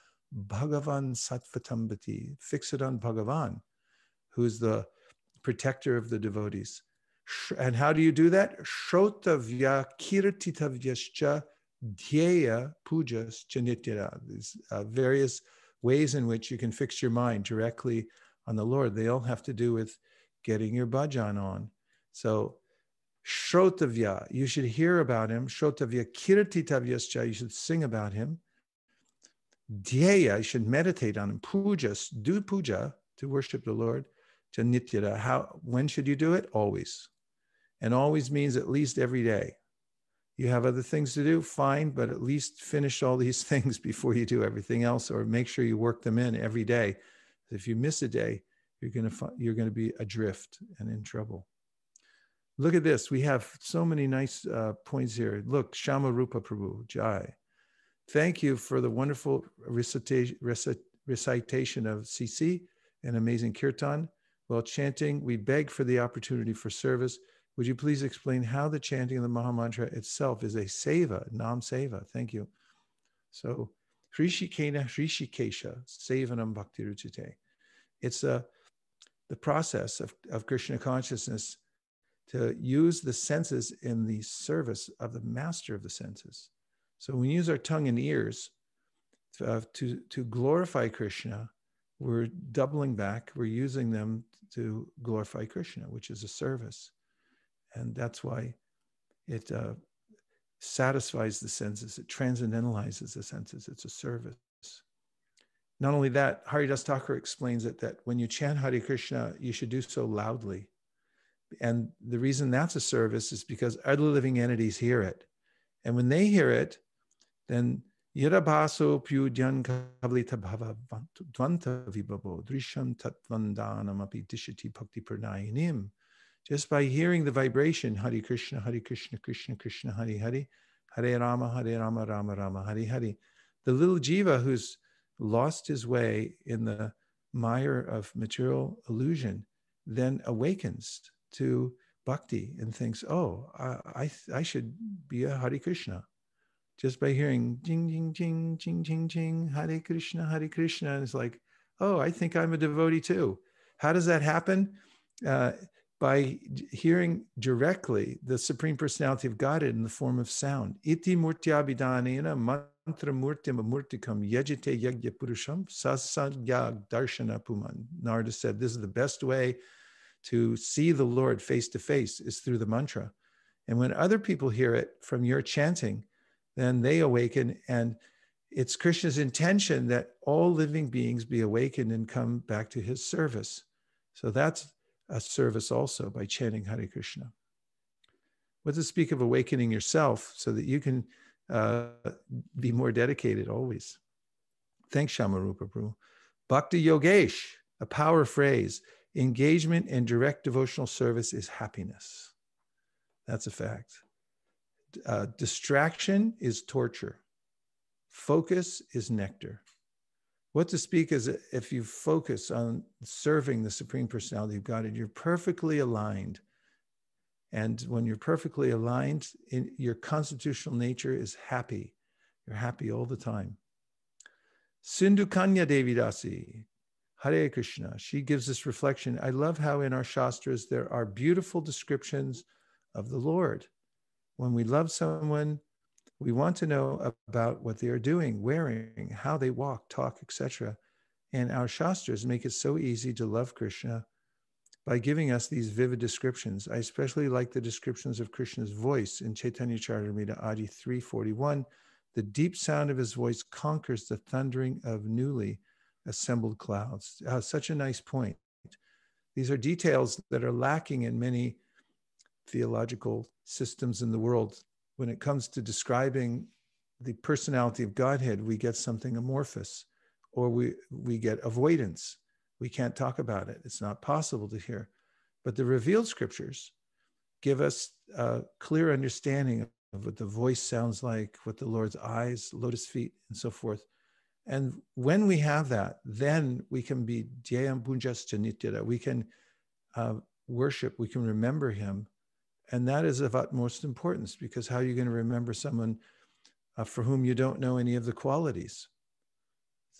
bhagavan sattvatam bhati, fix it on Bhagavan, who is the protector of the devotees. And how do you do that? Shrotavya kirtitavyascha dhyaya pujascha nityada. These various ways in which you can fix your mind directly on the Lord. They all have to do with getting your bhajan on. So Shrotavya, you should hear about him. Shrotavya kirtitavyascha, you should sing about him. Dhyaya, you should meditate on him. Pujas, do puja to worship the Lord. Nityada. When should you do it? Always. And always means at least every day. You have other things to do, fine, but at least finish all these things before you do everything else, or make sure you work them in every day. If you miss a day, you're going to be adrift and in trouble. Look at this. We have so many nice points here. Look, Shama Rupa Prabhu, Jai. Thank you for the wonderful recitation of CC and amazing kirtan. While chanting, we beg for the opportunity for service. Would you please explain how the chanting of the Mahamantra itself is a seva, nam seva? Thank you. So, Hrishikesha, Sevanam Bhakti Ruchite. It's the process of Krishna consciousness to use the senses in the service of the master of the senses. So when we use our tongue and ears to glorify Krishna, we're doubling back, we're using them to glorify Krishna, which is a service. And that's why it satisfies the senses, it transcendentalizes the senses, it's a service. Not only that, Haridas Thakur explains it that when you chant Hare Krishna, you should do so loudly. And the reason that's a service is because other living entities hear it. And when they hear it, then Yadabaso Pyudyan Kablita Bhava Dvanta Vibhavo Drisham Tatvandanam Api Dishati Bhakti Pranayanim. Just by hearing the vibration, Hare Krishna, Krishna Krishna, Hare Hare, Hare Rama, Rama Rama, Hare Hare. The little jiva who's lost his way in the mire of material illusion then awakens to bhakti and thinks, oh, I should be a Hare Krishna. Just by hearing jing, jing, jing, jing, jing, jing, Hare Krishna, and it's like, oh, I think I'm a devotee too. How does that happen? By hearing directly the Supreme Personality of Godhead in the form of sound. Iti murtyabhidanena mantra murtim amurtikam yajite yagya purusham sasagyag darshana puman. Narada said, this is the best way to see the Lord face to face is through the mantra. And when other people hear it from your chanting, then they awaken, and it's Krishna's intention that all living beings be awakened and come back to his service. So that's a service also by chanting Hare Krishna. What to speak of awakening yourself so that you can be more dedicated always. Thanks, Shamarupa Prabhu. Bhakti Yogesh, a power phrase. Engagement in direct devotional service is happiness. That's a fact. Distraction is torture. Focus is nectar. What to speak is if you focus on serving the Supreme Personality of Godhead, you're perfectly aligned. And when you're perfectly aligned, your constitutional nature is happy. You're happy all the time. Sindhu Kanya Devidasi, Hare Krishna. She gives this reflection. I love how in our Shastras there are beautiful descriptions of the Lord. When we love someone, we want to know about what they are doing, wearing, how they walk, talk, etc. And our Shastras make it so easy to love Krishna by giving us these vivid descriptions. I especially like the descriptions of Krishna's voice in Chaitanya Charitamrita Adi 341. The deep sound of his voice conquers the thundering of newly assembled clouds. Such a nice point. These are details that are lacking in many theological systems in the world. When it comes to describing the personality of Godhead, we get something amorphous, or we get avoidance. We can't talk about it. It's not possible to hear. But the revealed scriptures give us a clear understanding of what the voice sounds like, what the Lord's eyes, lotus feet, and so forth. And when we have that, then we can be Dhyayam Punjascha Nityada. We can worship, we can remember him. And that is of utmost importance, because how are you going to remember someone for whom you don't know any of the qualities?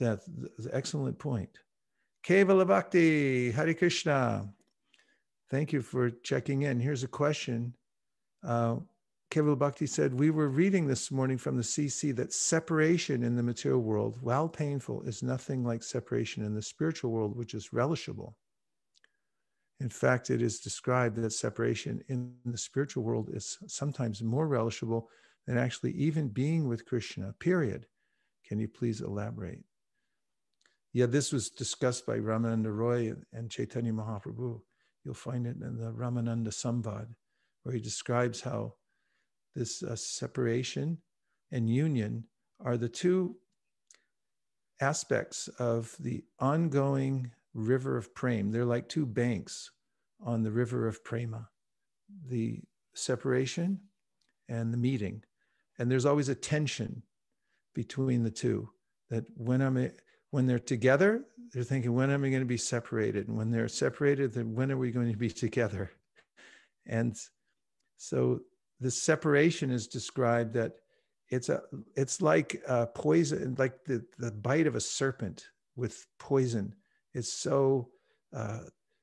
That's an excellent point. Kevala Bhakti, Hare Krishna. Thank you for checking in. Here's a question. Kevala Bhakti said, we were reading this morning from the CC that separation in the material world, while painful, is nothing like separation in the spiritual world, which is relishable. In fact, it is described that separation in the spiritual world is sometimes more relishable than actually even being with Krishna, period. Can you please elaborate? Yeah, this was discussed by Ramananda Roy and Chaitanya Mahaprabhu. You'll find it in the Ramananda Samvad, where he describes how this separation and union are the two aspects of the ongoing river of prema. They're like two banks on the river of prema, the separation and the meeting. And there's always a tension between the two, that when when they're together, they're thinking, when am I going to be separated? And when they're separated, then when are we going to be together? And so the separation is described that it's like poison, like the bite of a serpent with poison. It's so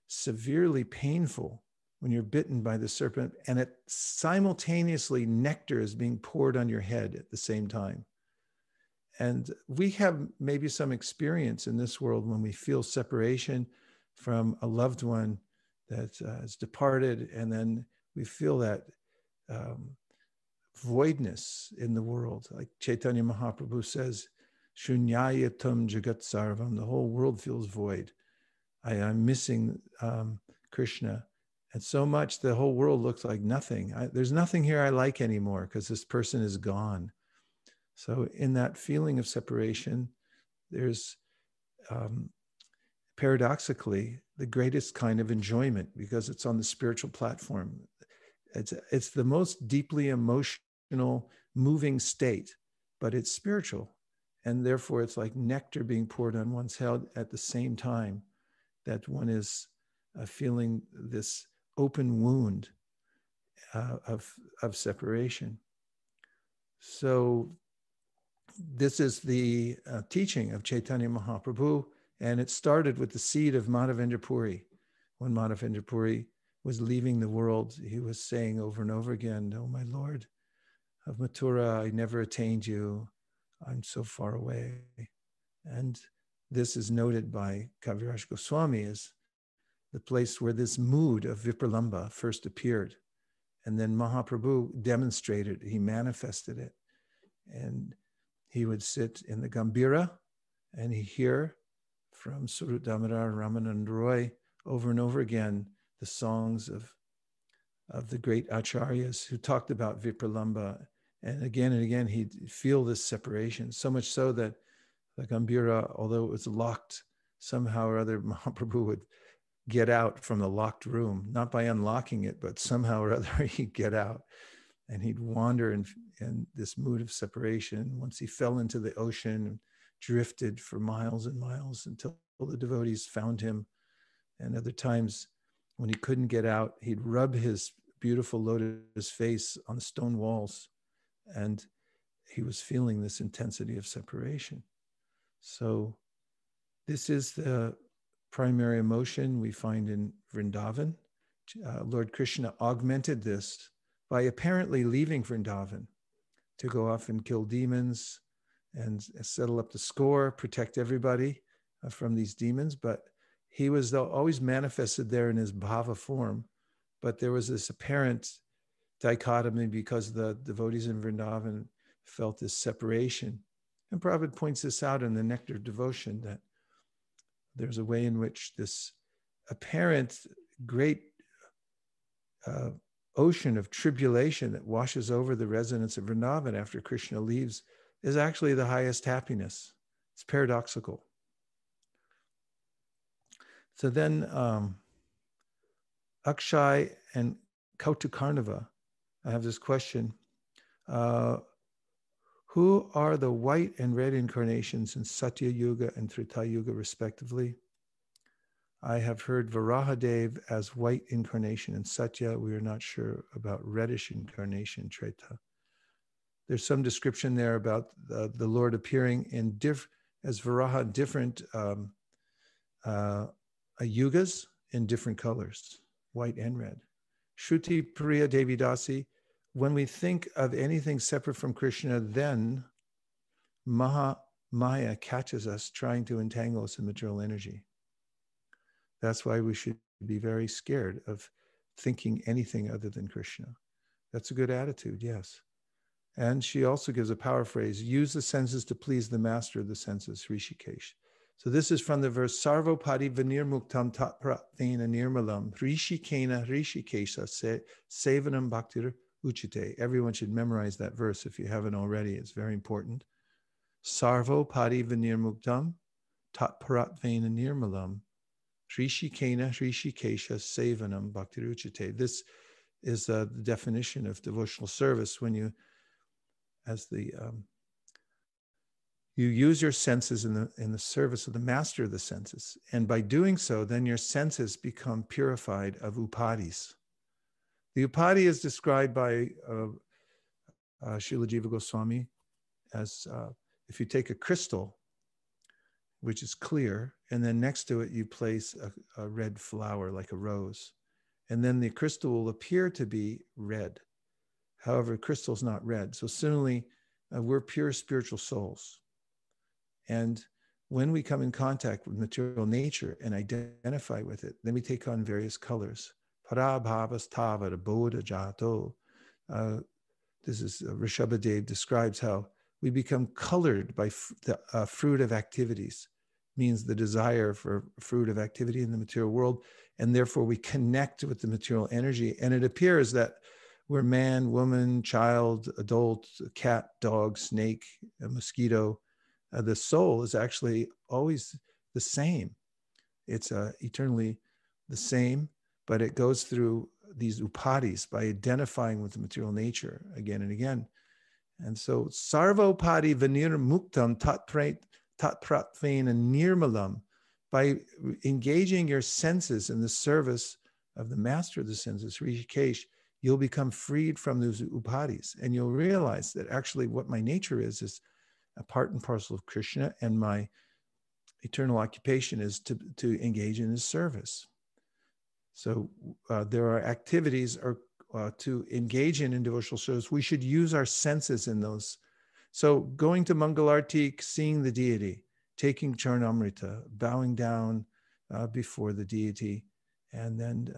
severely painful when you're bitten by the serpent, and it simultaneously nectar is being poured on your head at the same time. And we have maybe some experience in this world when we feel separation from a loved one that has departed, and then we feel that voidness in the world. Like Chaitanya Mahaprabhu says, Shunyayatam Jagat Sarvam, the whole world feels void. I'm missing Krishna. And so much, the whole world looks like nothing. There's nothing here I like anymore because this person is gone. So in that feeling of separation, there's paradoxically the greatest kind of enjoyment because it's on the spiritual platform. It's the most deeply emotional, moving state, but it's spiritual. And therefore, it's like nectar being poured on one's head at the same time that one is feeling this open wound of separation. So this is the teaching of Chaitanya Mahaprabhu, and it started with the seed of Madhavendra Puri. When Madhavendra Puri was leaving the world, he was saying over and over again, "Oh, my Lord of Mathura, I never attained you. I'm so far away." And this is noted by Kaviraj Goswami as the place where this mood of Vipralamba first appeared. And then Mahaprabhu demonstrated, he manifested it. And he would sit in the Gambhira and he hear from Surut Damodar and Ramanand Roy over and over again the songs of the great acharyas who talked about Vipralamba. And again, he'd feel this separation, so much so that the Gambhira, although it was locked, somehow or other Mahaprabhu would get out from the locked room, not by unlocking it, but somehow or other he'd get out and he'd wander in this mood of separation. Once he fell into the ocean and drifted for miles and miles until the devotees found him. And other times when he couldn't get out, he'd rub his beautiful lotus face on the stone walls, and he was feeling this intensity of separation. So this is the primary emotion we find in Vrindavan. Lord Krishna augmented this by apparently leaving Vrindavan to go off and kill demons and settle up the score, protect everybody from these demons. But he was always manifested there in his bhava form. But there was this apparent dichotomy because the devotees in Vrindavan felt this separation. And Prabhupada points this out in the Nectar of Devotion, that there's a way in which this apparent great ocean of tribulation that washes over the residents of Vrindavan after Krishna leaves is actually the highest happiness. It's paradoxical. So then Akshay and Kautukarnava, I have this question. Who are the white and red incarnations in Satya Yuga and Treta Yuga respectively? I have heard Varahadev as white incarnation in Satya. We are not sure about reddish incarnation, Treta. There's some description there about the Lord appearing in as Varaha different yugas in different colors, white and red. Shruti Priya Devi Dasi, when we think of anything separate from Krishna, then Maya catches us trying to entangle us in material energy. That's why we should be very scared of thinking anything other than Krishna. That's a good attitude, yes. And she also gives a power phrase, use the senses to please the master of the senses, Rishikesh. So this is from the verse, Sarvopadi Vinirmuktam Tatpratena Nirmalam, Rishikena Rishikesha Sevanam Bhaktir Uchite. Everyone should memorize that verse if you haven't already. It's very important. Sarvopadi Vinirmuktam Tatpratena Nirmalam, Rishikena Rishikesha Sevanam Bhaktir Uchite. This is the definition of devotional service when you, as the You use your senses in the service of the master of the senses. And by doing so, then your senses become purified of upadis. The upadi is described by Srila Jiva Goswami as if you take a crystal, which is clear, and then next to it you place a red flower like a rose. And then the crystal will appear to be red. However, crystal is not red. So similarly, we're pure spiritual souls. And when we come in contact with material nature and identify with it, then we take on various colors. Parabhavastava bodha jato. This is Rishabhadev describes how we become colored by the fruit of activities, means the desire for fruit of activity in the material world. And therefore we connect with the material energy. And it appears that we're man, woman, child, adult, cat, dog, snake, a mosquito. The soul is actually always the same. It's eternally the same, but it goes through these upadis by identifying with the material nature again and again. And so sarvopadi vanir muktam tatpratvena nirmalam, by engaging your senses in the service of the master of the senses, Rishikesh, you'll become freed from those upadis. And you'll realize that actually what my nature is a part and parcel of Krishna, and my eternal occupation is to engage in his service. So there are activities to engage in devotional service. We should use our senses in those. So going to Mangalarti, seeing the deity, taking Charnamrita, bowing down before the deity, and then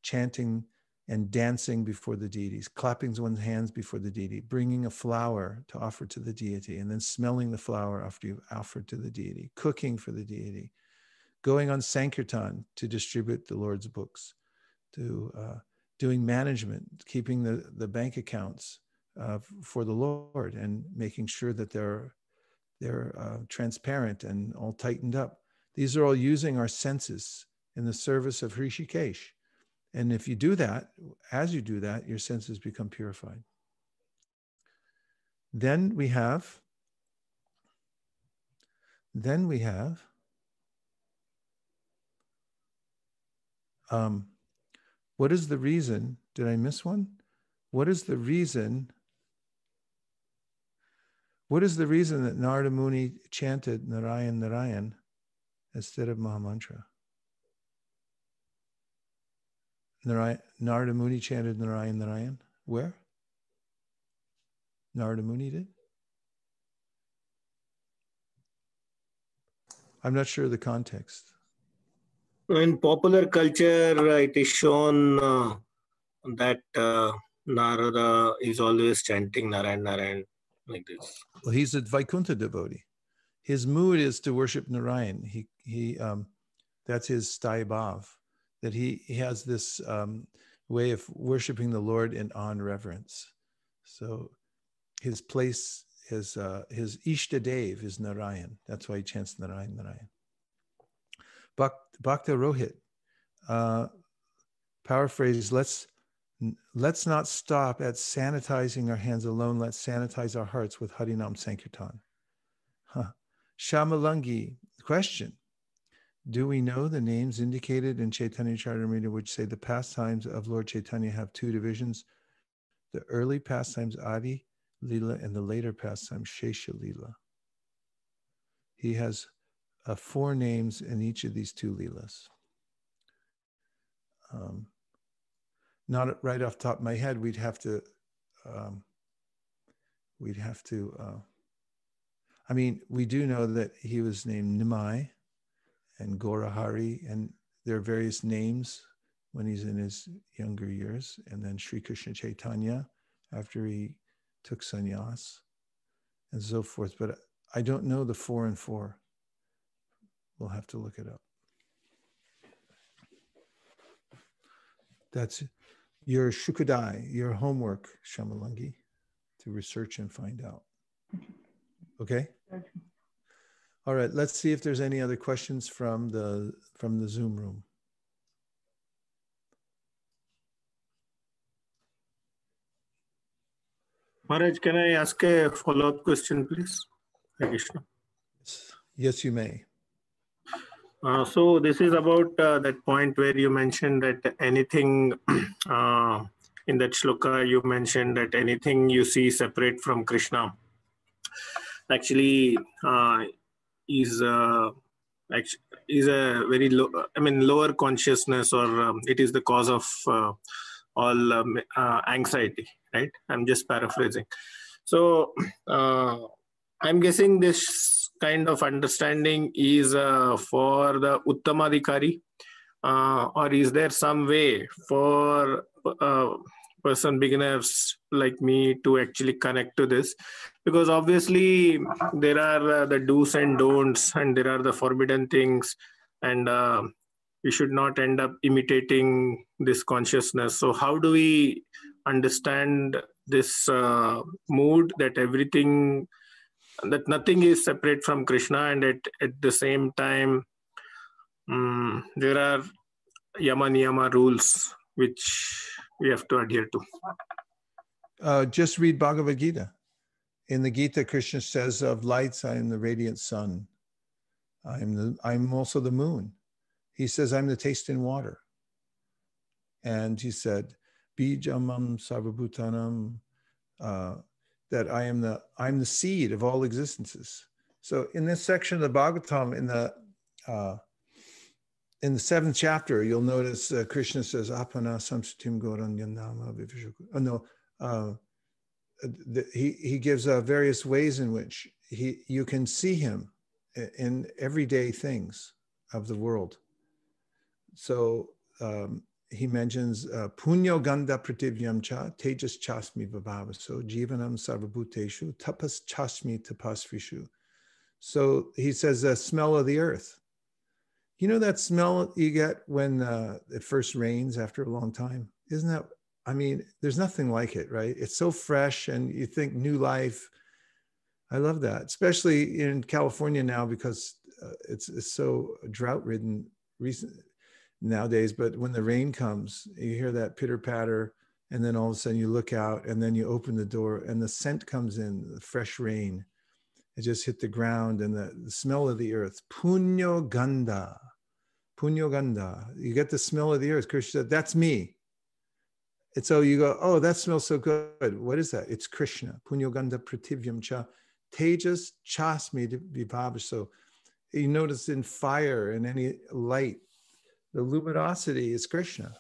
chanting and dancing before the deities, clapping one's hands before the deity, bringing a flower to offer to the deity, and then smelling the flower after you've offered to the deity, cooking for the deity, going on Sankirtan to distribute the Lord's books, to doing management, keeping the bank accounts for the Lord and making sure that they're transparent and all tightened up. These are all using our senses in the service of Hrishikesh. And if you do that, as you do that, your senses become purified. Then we have what is the reason? Did I miss one? What is the reason? What is the reason that Narada Muni chanted Narayan Narayan instead of Mahamantra? Narada Muni chanted Narayan Narayan. Where? Narada Muni did? I'm not sure of the context. In popular culture, it is shown that Narada is always chanting Narayan Narayan like this. Well, he's a Vaikuntha devotee. His mood is to worship Narayan. He that's his Staibhav, that he has this way of worshiping the Lord in awe and reverence. So his place, his Ishtadev is Narayan. That's why he chants Narayan Narayan. Bhakta Rohit, paraphrase, let's not stop at sanitizing our hands alone. Let's sanitize our hearts with Harinam Sankirtan. Shamalangi, question. Do we know the names indicated in Chaitanya Charitamrita which say the pastimes of Lord Chaitanya have two divisions? The early pastimes Adi Leela and the later pastimes Shesha Leela. He has 4 names in each of these 2 Leelas. Not right off the top of my head, we'd have to, I mean, we do know that he was named Nimai and Gaurahari, and there are various names when he's in his younger years, and then Sri Krishna Chaitanya after he took sannyas and so forth. But I don't know the 4 and 4. We'll have to look it up. That's your shukadai, your homework, Shamalangi, to research and find out. Okay? All right, let's see if there's any other questions from the Zoom room. Maharaj, can I ask a follow-up question, please? Hare Krishna. Yes, you may. So this is about that point where you mentioned that anything in that shloka you mentioned that anything you see separate from Krishna actually is is a very low, I mean lower consciousness, or it is the cause of all anxiety, right? I'm just paraphrasing. So I'm guessing this kind of understanding is for the Uttamadhikari, or is there some way for beginners like me to actually connect to this? Because obviously there are the do's and don'ts, and there are the forbidden things, and we should not end up imitating this consciousness. So how do we understand this mood that everything, that nothing is separate from Krishna, and at the same time there are yama niyama rules which we have to adhere to? Just read Bhagavad Gita. In the Gita, Krishna says, of lights, I am the radiant sun. I'm also the moon. He says, I'm the taste in water. And he said, Bijamam sarvabhutanam, that I'm the seed of all existences. So in this section of the Bhagavatam, in the 7th chapter, you'll notice Krishna says, Apana samsutim goranyanama vivishukha. He gives various ways in which you can see him in everyday things of the world. So he mentions punyo ganda prativyam cha tejas chasmi vibhavaso jivanam sarvabhuteshu tapas chasmi tapasvishu. So he says the smell of the earth. You know that smell you get when it first rains after a long time? Isn't that, I mean, there's nothing like it, right? It's so fresh and you think new life. I love that, especially in California now, because it's so drought-ridden nowadays. But when the rain comes, you hear that pitter-patter, and then all of a sudden you look out, and then you open the door, and the scent comes in, the fresh rain. It just hit the ground, and the smell of the earth. Punyo ganda. Punyo ganda. You get the smell of the earth. Krishna said, that's me. And so you go, oh, that smells so good. What is that? It's Krishna. Punyo ganda prativyam cha. Tejas chasmi vibhava. So you notice in fire and any light, the luminosity is Krishna.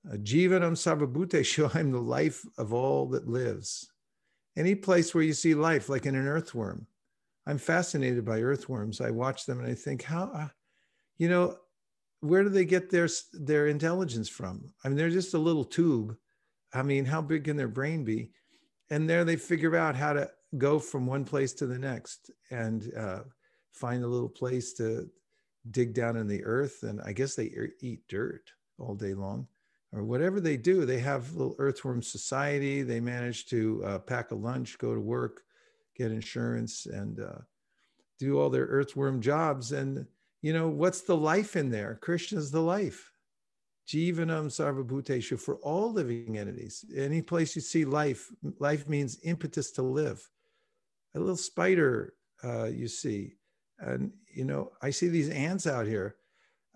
Jivanam sarvabhuteshu, I'm the life of all that lives. Any place where you see life, like in an earthworm. I'm fascinated by earthworms. I watch them and I think, how, where do they get their intelligence from? I mean, they're just a little tube. I mean, how big can their brain be? And there they figure out how to go from one place to the next and find a little place to dig down in the earth. And I guess they eat dirt all day long. Or whatever they do, they have a little earthworm society. They manage to pack a lunch, go to work, get insurance, and do all their earthworm jobs. And, what's the life in there? Krishna's the life. Jivanam sarvabhuteshu, for all living entities. Any place you see life, life means impetus to live. A little spider you see. And, I see these ants out here.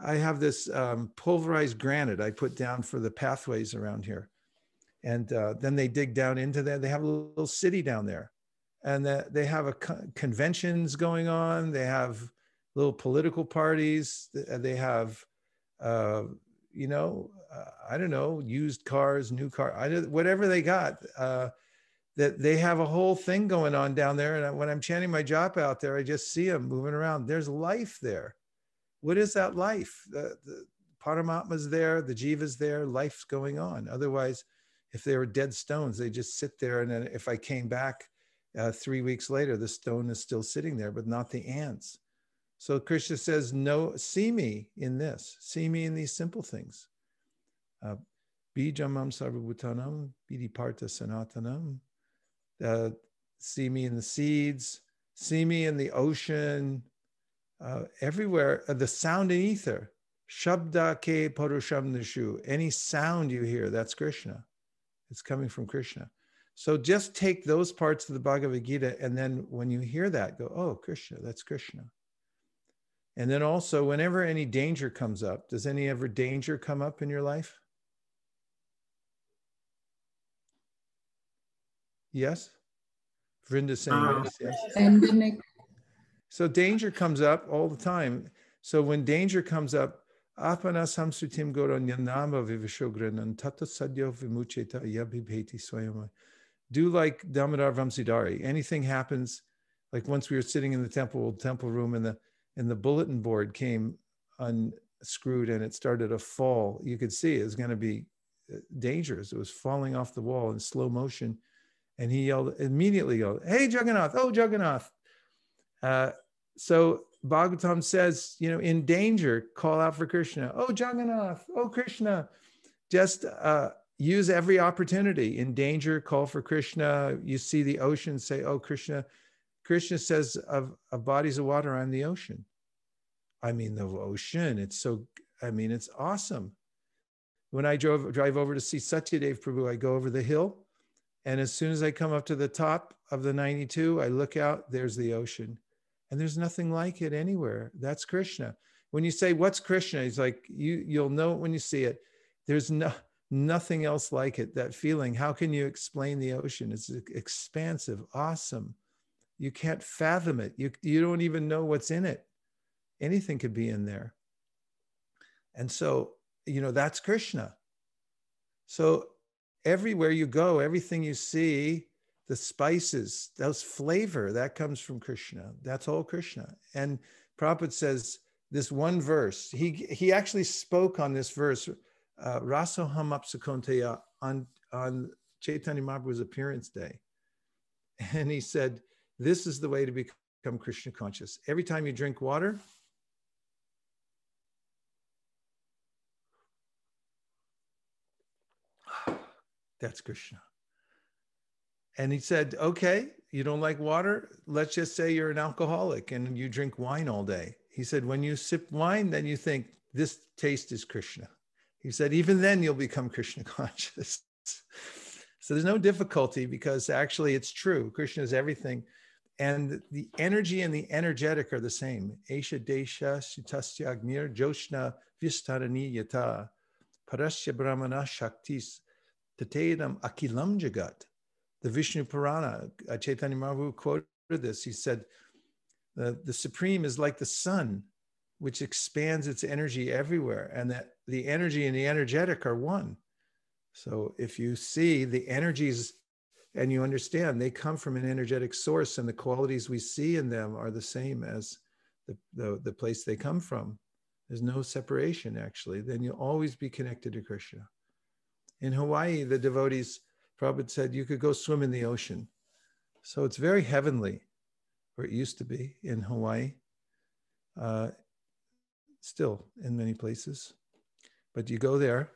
I have this pulverized granite I put down for the pathways around here. And then they dig down into that. They have a little city down there. And they have conventions going on. They have little political parties. They have, I don't know, used cars, new cars, whatever they got. That they have a whole thing going on down there. And when I'm chanting my japa out there, I just see them moving around. There's life there. What is that life? The Paramatma's there, the Jiva's there, life's going on. Otherwise, if they were dead stones, they just sit there. And then if I came back 3 weeks later, the stone is still sitting there, but not the ants. So Krishna says, no, see me in this. See me in these simple things. Bijamam sarvabhutanam, bidiparta sanatanam. See me in the seeds. See me in the ocean. Everywhere, the sound in ether, shabda ke parusham nishu, any sound you hear, that's Krishna. It's coming from Krishna. So just take those parts of the Bhagavad Gita, and then when you hear that, go, oh, Krishna, that's Krishna. And then also, whenever any danger comes up, does any ever danger come up in your life? Yes? Vrinda saying yes, yes. Pandemic. So danger comes up all the time. So when danger comes up, apana samsutim goranyanama vivishogrenan tata sadyo vimucheta yabhibheti swayama. Do like Damodar Vamsidhari. Anything happens, like once we were sitting in the temple room, and the bulletin board came unscrewed and it started to fall. You could see it was going to be dangerous. It was falling off the wall in slow motion. And he immediately yelled, hey, Jagannath, oh, Jagannath. So Bhagavatam says, in danger, call out for Krishna. Oh, Jagannath, oh, Krishna. Just use every opportunity. In danger, call for Krishna. You see the ocean, say, oh, Krishna. Krishna says of bodies of water, I'm the ocean. I mean, the ocean, it's awesome. When I drive over to see Satyadev Prabhu, I go over the hill. And as soon as I come up to the top of the 92, I look out, there's the ocean. And there's nothing like it anywhere. That's Krishna. When you say, what's Krishna? He's like, you'll know it when you see it. There's nothing else like it, that feeling. How can you explain the ocean? It's expansive, awesome. You can't fathom it. You don't even know what's in it. Anything could be in there. And so, that's Krishna. So everywhere you go, everything you see, the spices, those flavor, that comes from Krishna. That's all Krishna. And Prabhupada says this one verse, he actually spoke on this verse, Rasoham Apsakonteya, on Chaitanya Mahaprabhu's appearance day. And he said, this is the way to become Krishna conscious. Every time you drink water, that's Krishna. And he said, okay, you don't like water? Let's just say you're an alcoholic and you drink wine all day. He said, when you sip wine, then you think this taste is Krishna. He said, even then you'll become Krishna conscious. So there's no difficulty, because actually it's true. Krishna is everything. And the energy and the energetic are the same. Esha desha sitasya agnir joshna vistarani yata parasya brahmana shaktis tatedam akilam jagat. The Vishnu Purana, Chaitanya Mahaprabhu quoted this. He said, the Supreme is like the sun, which expands its energy everywhere, and that the energy and the energetic are one. So if you see the energies and you understand they come from an energetic source, and the qualities we see in them are the same as the place they come from, there's no separation actually, then you'll always be connected to Krishna. In Hawaii, the devotees, Prabhupada said, you could go swim in the ocean. So it's very heavenly, or it used to be in Hawaii, still in many places. But you go there,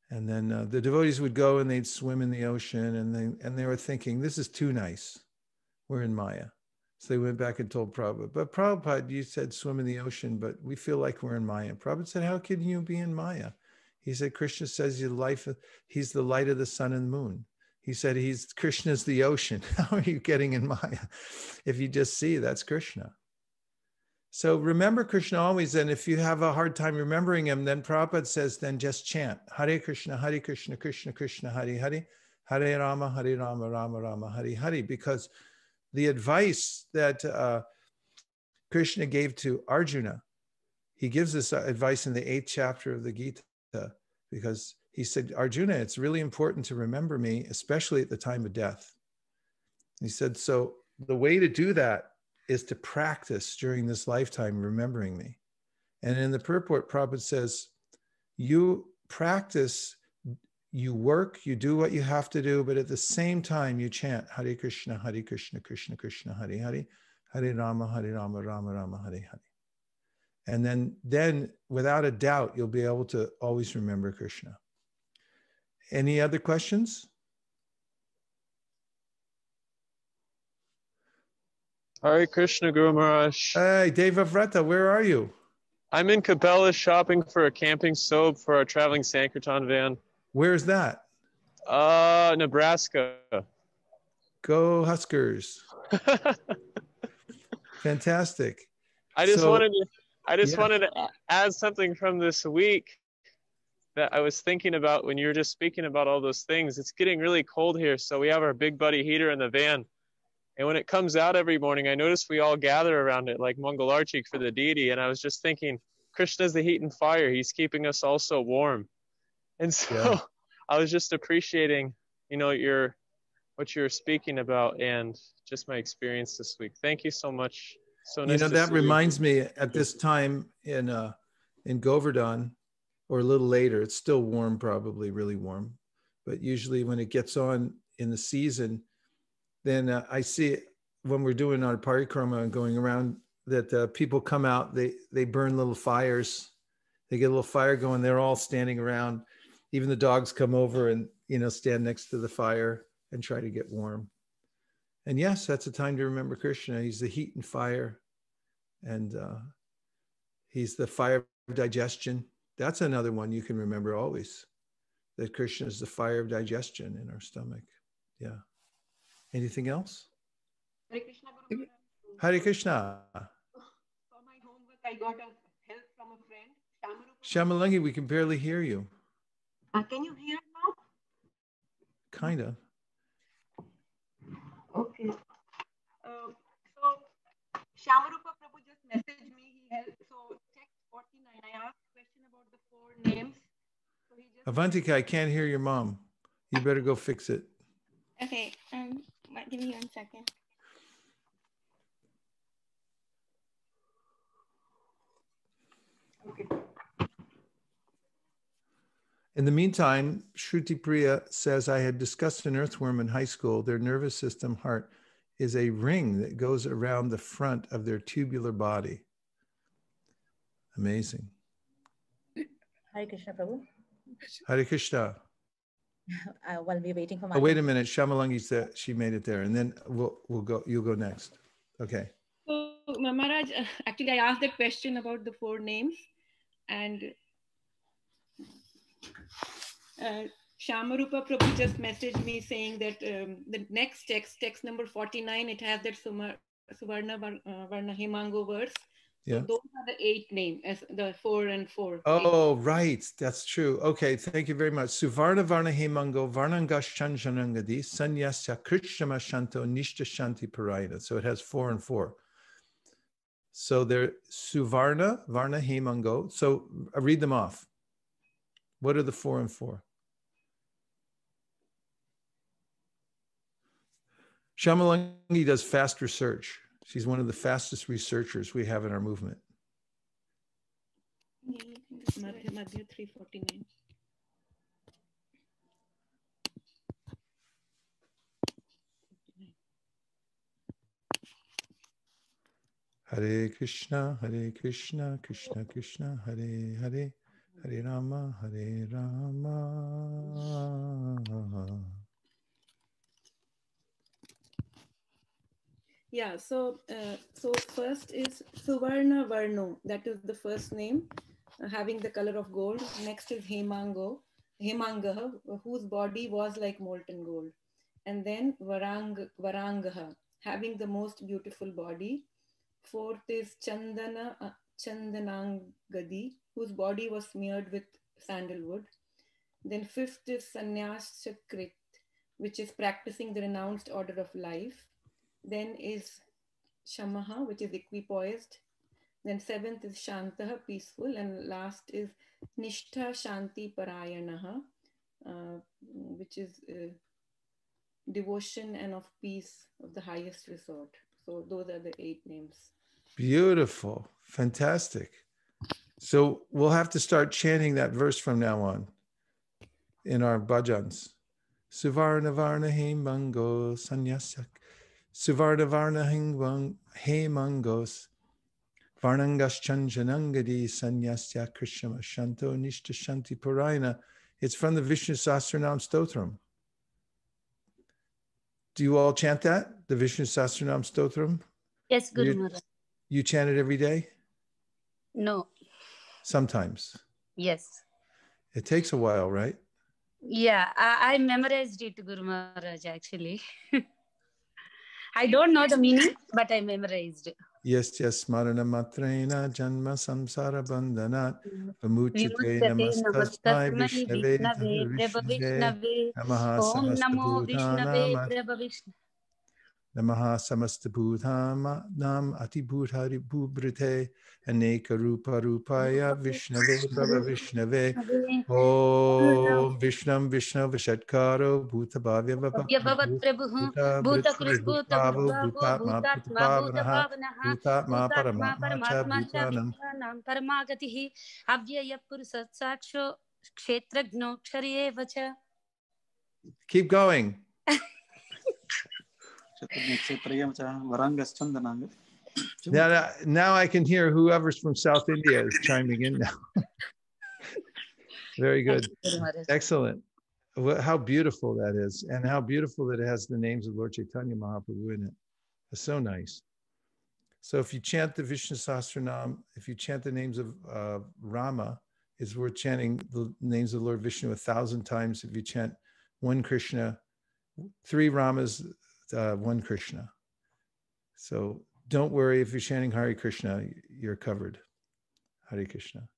and then the devotees would go and they'd swim in the ocean, and they were thinking, this is too nice. We're in Maya. So they went back and told Prabhupada, but Prabhupada, you said swim in the ocean, but we feel like we're in Maya. Prabhupada said, how can you be in Maya? He said, Krishna says he's the light of the sun and moon. He said, Krishna's the ocean. How are you getting in Maya? If you just see, that's Krishna. So remember Krishna always. And if you have a hard time remembering him, then Prabhupada says, then just chant Hare Krishna, Krishna Krishna, Hare Hare, Hare Rama, Rama Rama, Hare Hare. Because the advice that Krishna gave to Arjuna, he gives this advice in the 8th chapter of the Gita, because he said, Arjuna, it's really important to remember me, especially at the time of death. He said, so the way to do that is to practice during this lifetime remembering me. And in the purport, Prabhupada says, you practice, you work, you do what you have to do, but at the same time you chant Hare Krishna, Krishna Krishna, Hare Hare, Hare Rama, Rama Rama, Hare Hare. And then without a doubt, you'll be able to always remember Krishna. Any other questions? Hare Krishna, Guru Maharaj. Hey, Devavrata, where are you? I'm in Cabela shopping for a camping stove for our traveling Sankirtan van. Where's that? Nebraska. Go Huskers. Fantastic. I just So, wanted to add something from this week that I was thinking about when you were just speaking about all those things. It's getting really cold here, so we have our big buddy heater in the van. And when it comes out every morning, I notice we all gather around it like Mangalarchik for the deity. And I was just thinking, Krishna's the heat and fire. He's keeping us all so warm. And so I was just appreciating, you know, what you're speaking about and just my experience this week. Thank you so much. So nice to that see reminds me at this time in Govardhan, or a little later, it's still warm, probably really warm. But usually when it gets on in the season, then I see when we're doing our parikrama and going around that people come out, they burn little fires. They get a little fire going. They're all standing around. Even the dogs come over and, you know, stand next to the fire and try to get warm. And yes, that's a time to remember Krishna. He's the heat and fire. And he's the fire of digestion. That's another one you can remember always. That Krishna is the fire of digestion in our stomach. Yeah. Anything else? Hare Krishna, Guru Maharaj. Hare Krishna. For my homework, I got a help from a friend. Shamalangi, we can barely hear you. Can you hear now? Kind of. Okay. So Shamarupa Prabhu just messaged me. He helped. So text 49. I asked a question about the 4 names. So he just Avantika, I can't hear your mom. You better go fix it. Okay, give me 1 second. Okay. In the meantime, Shruti Priya says, I had discussed an earthworm in high school. Their nervous system heart is a ring that goes around the front of their tubular body. Amazing. Hare Krishna, Prabhu. Hare Krishna. While we're waiting for my. Oh, wait a minute. Shamalangi said she made it there. And then we'll go. You'll go next. Okay. So Maharaj, actually, I asked that question about the 4 names, and Shamarupa Prabhu just messaged me saying that the next text number 49, it has that Suvarna Varna Hemango verse. Yeah. So those are the 8 names, as the 4 and 4. Oh, right. That's true. Okay. Thank you very much. Suvarna Varna Hemango Varnangash Chanjanangadi Sanyasya Krishama Shanto Nishta Shanti Parayana. So it has 4 and 4. So they're Suvarna Varna Hemango. So I read them off. What are the 4 and 4? Shamalangi does fast research. She's one of the fastest researchers we have in our movement. Madhya 349. Hare Krishna, Krishna Krishna, Hare Hare, Hare Rama, Hare Rama. Yeah, so first is Suvarna Varno, that is the first name, having the color of gold. Next is Hemangaha, whose body was like molten gold. And then Varangaha, having the most beautiful body. 4th is Chandanangadi, whose body was smeared with sandalwood. Then 5th is Sannyasakrit, which is practicing the renounced order of life. Then is Shamaha, which is equipoised. Then 7th is Shantaha, peaceful. And last is Nishtha Shanti Parayanaha, which is devotion and of peace of the highest resort. So those are the 8 names. Beautiful. Fantastic. So we'll have to start chanting that verse from now on in our bhajans. Suvarna Varna Hemango Sanyasyak. Suvarna Varna Hemangos Varnangas Chanjanangadi Sanyasya Krishna Shanto Nishta Shanti Parayana. It's from the Vishnu Sahasranam Stotram. Do you all chant that? The Vishnu Sahasranam Stotram? Yes, Guru Maharaj. You chant it every day? No. Sometimes. Yes. It takes a while, right? Yeah, I memorized it, Guru Maharaj, actually. I don't know the meaning, but I memorized. Yes, smarana matrena janma samsara bandhanat vimuchyate Vimuchyate namastasmai namastasmai vishnave Vishnave Prabha vishnave Vishnave. namaha Om Namo Vishnave samasta Prabha Vishnave. Namaha samasta nam atibhutari bhubrite aneka rupa rupaya vishnave prabha vishnave om vishnam vishnu vishatkaro bhuta bhavya Yavavat Prabhu bhuta Bhuta britsri Krus Bhuta bhutbhavo Bhutbhavo bhutatma Bhutatma Bhuta bhutavanaha Bhavanaha bhutatma Bhutatma paramatma cha Paramatma Cha bhutanam. Bhutanam Paramagatihi Avyaya Purusat Saksho Kshetragno Kshari Eva Cha. Keep going. Now I can hear whoever's from South India is chiming in now. Very good. Excellent. How beautiful that is, and how beautiful that it has the names of Lord Chaitanya Mahaprabhu in it. It's so nice. So if you chant the Vishnu Sahasranam, if you chant the names of Rama, it's worth chanting the names of Lord Vishnu 1,000 times. If you chant one Krishna, 3 Ramas, 1 Krishna. So don't worry, if you're chanting Hare Krishna, you're covered. Hare Krishna.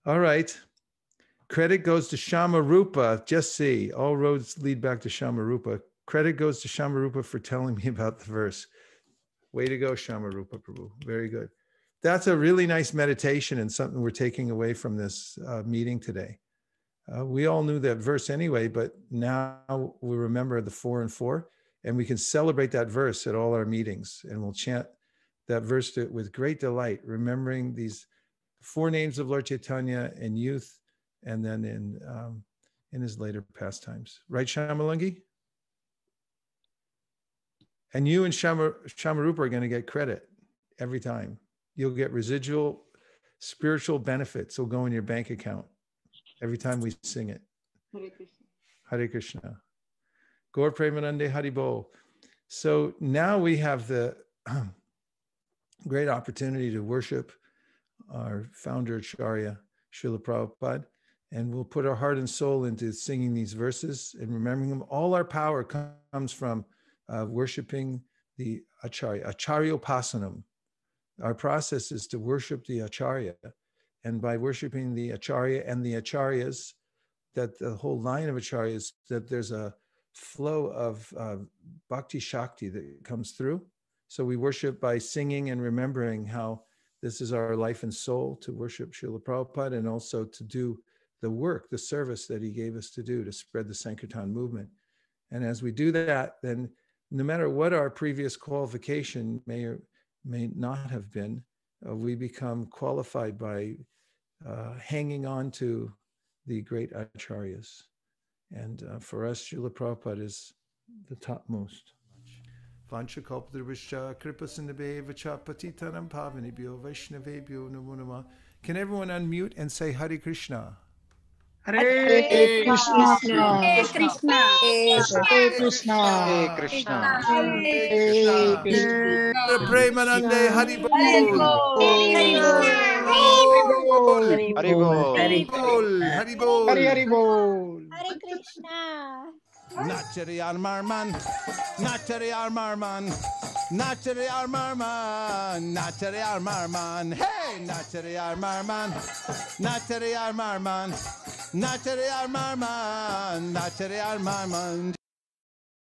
All right. Credit goes to Shamarupa. Just see, all roads lead back to Shamarupa. Credit goes to Shamarupa for telling me about the verse. Way to go, Shamarupa Prabhu. Very good. That's a really nice meditation and something we're taking away from this meeting today. We all knew that verse anyway, but now we remember the 4 and 4, and we can celebrate that verse at all our meetings, and we'll chant that verse with great delight, remembering these 4 names of Lord Chaitanya in youth, and then in his later pastimes. Right, Shamalangi? And you and Shamarupa are going to get credit every time. You'll get residual spiritual benefits will go in your bank account every time we sing it. Hare Krishna. Hare Krishna. Gaur Premanande Haribol. So now we have the great opportunity to worship our founder Acharya, Srila Prabhupada, and we'll put our heart and soul into singing these verses and remembering them. All our power comes from worshiping the Acharya, Acharyopasanam. Our process is to worship the Acharya, and by worshiping the Acharya and the Acharyas, that the whole line of Acharyas, that there's a flow of Bhakti Shakti that comes through. So we worship by singing and remembering how this is our life and soul, to worship Srila Prabhupada, and also to do the work, the service that he gave us to do, to spread the Sankirtan movement. And as we do that, then no matter what our previous qualification may or may not have been, we become qualified by hanging on to the great acharyas. And for us, Srila Prabhupada is the topmost. Can everyone unmute and say Hare Krishna? Hare Krishna. Hare Krishna. Hare Krishna. Hare Krishna. Hare Krishna. Premanande Haribol. Haribol. Haribol. Haribol. Hare Krishna. Nachari Armarman, Nachari Armarman, Nachari Armarman, Nachari Armarman, hey, Nachari Armarman, Nachari Armarman, Nachari Armarman, Nachari Armarman.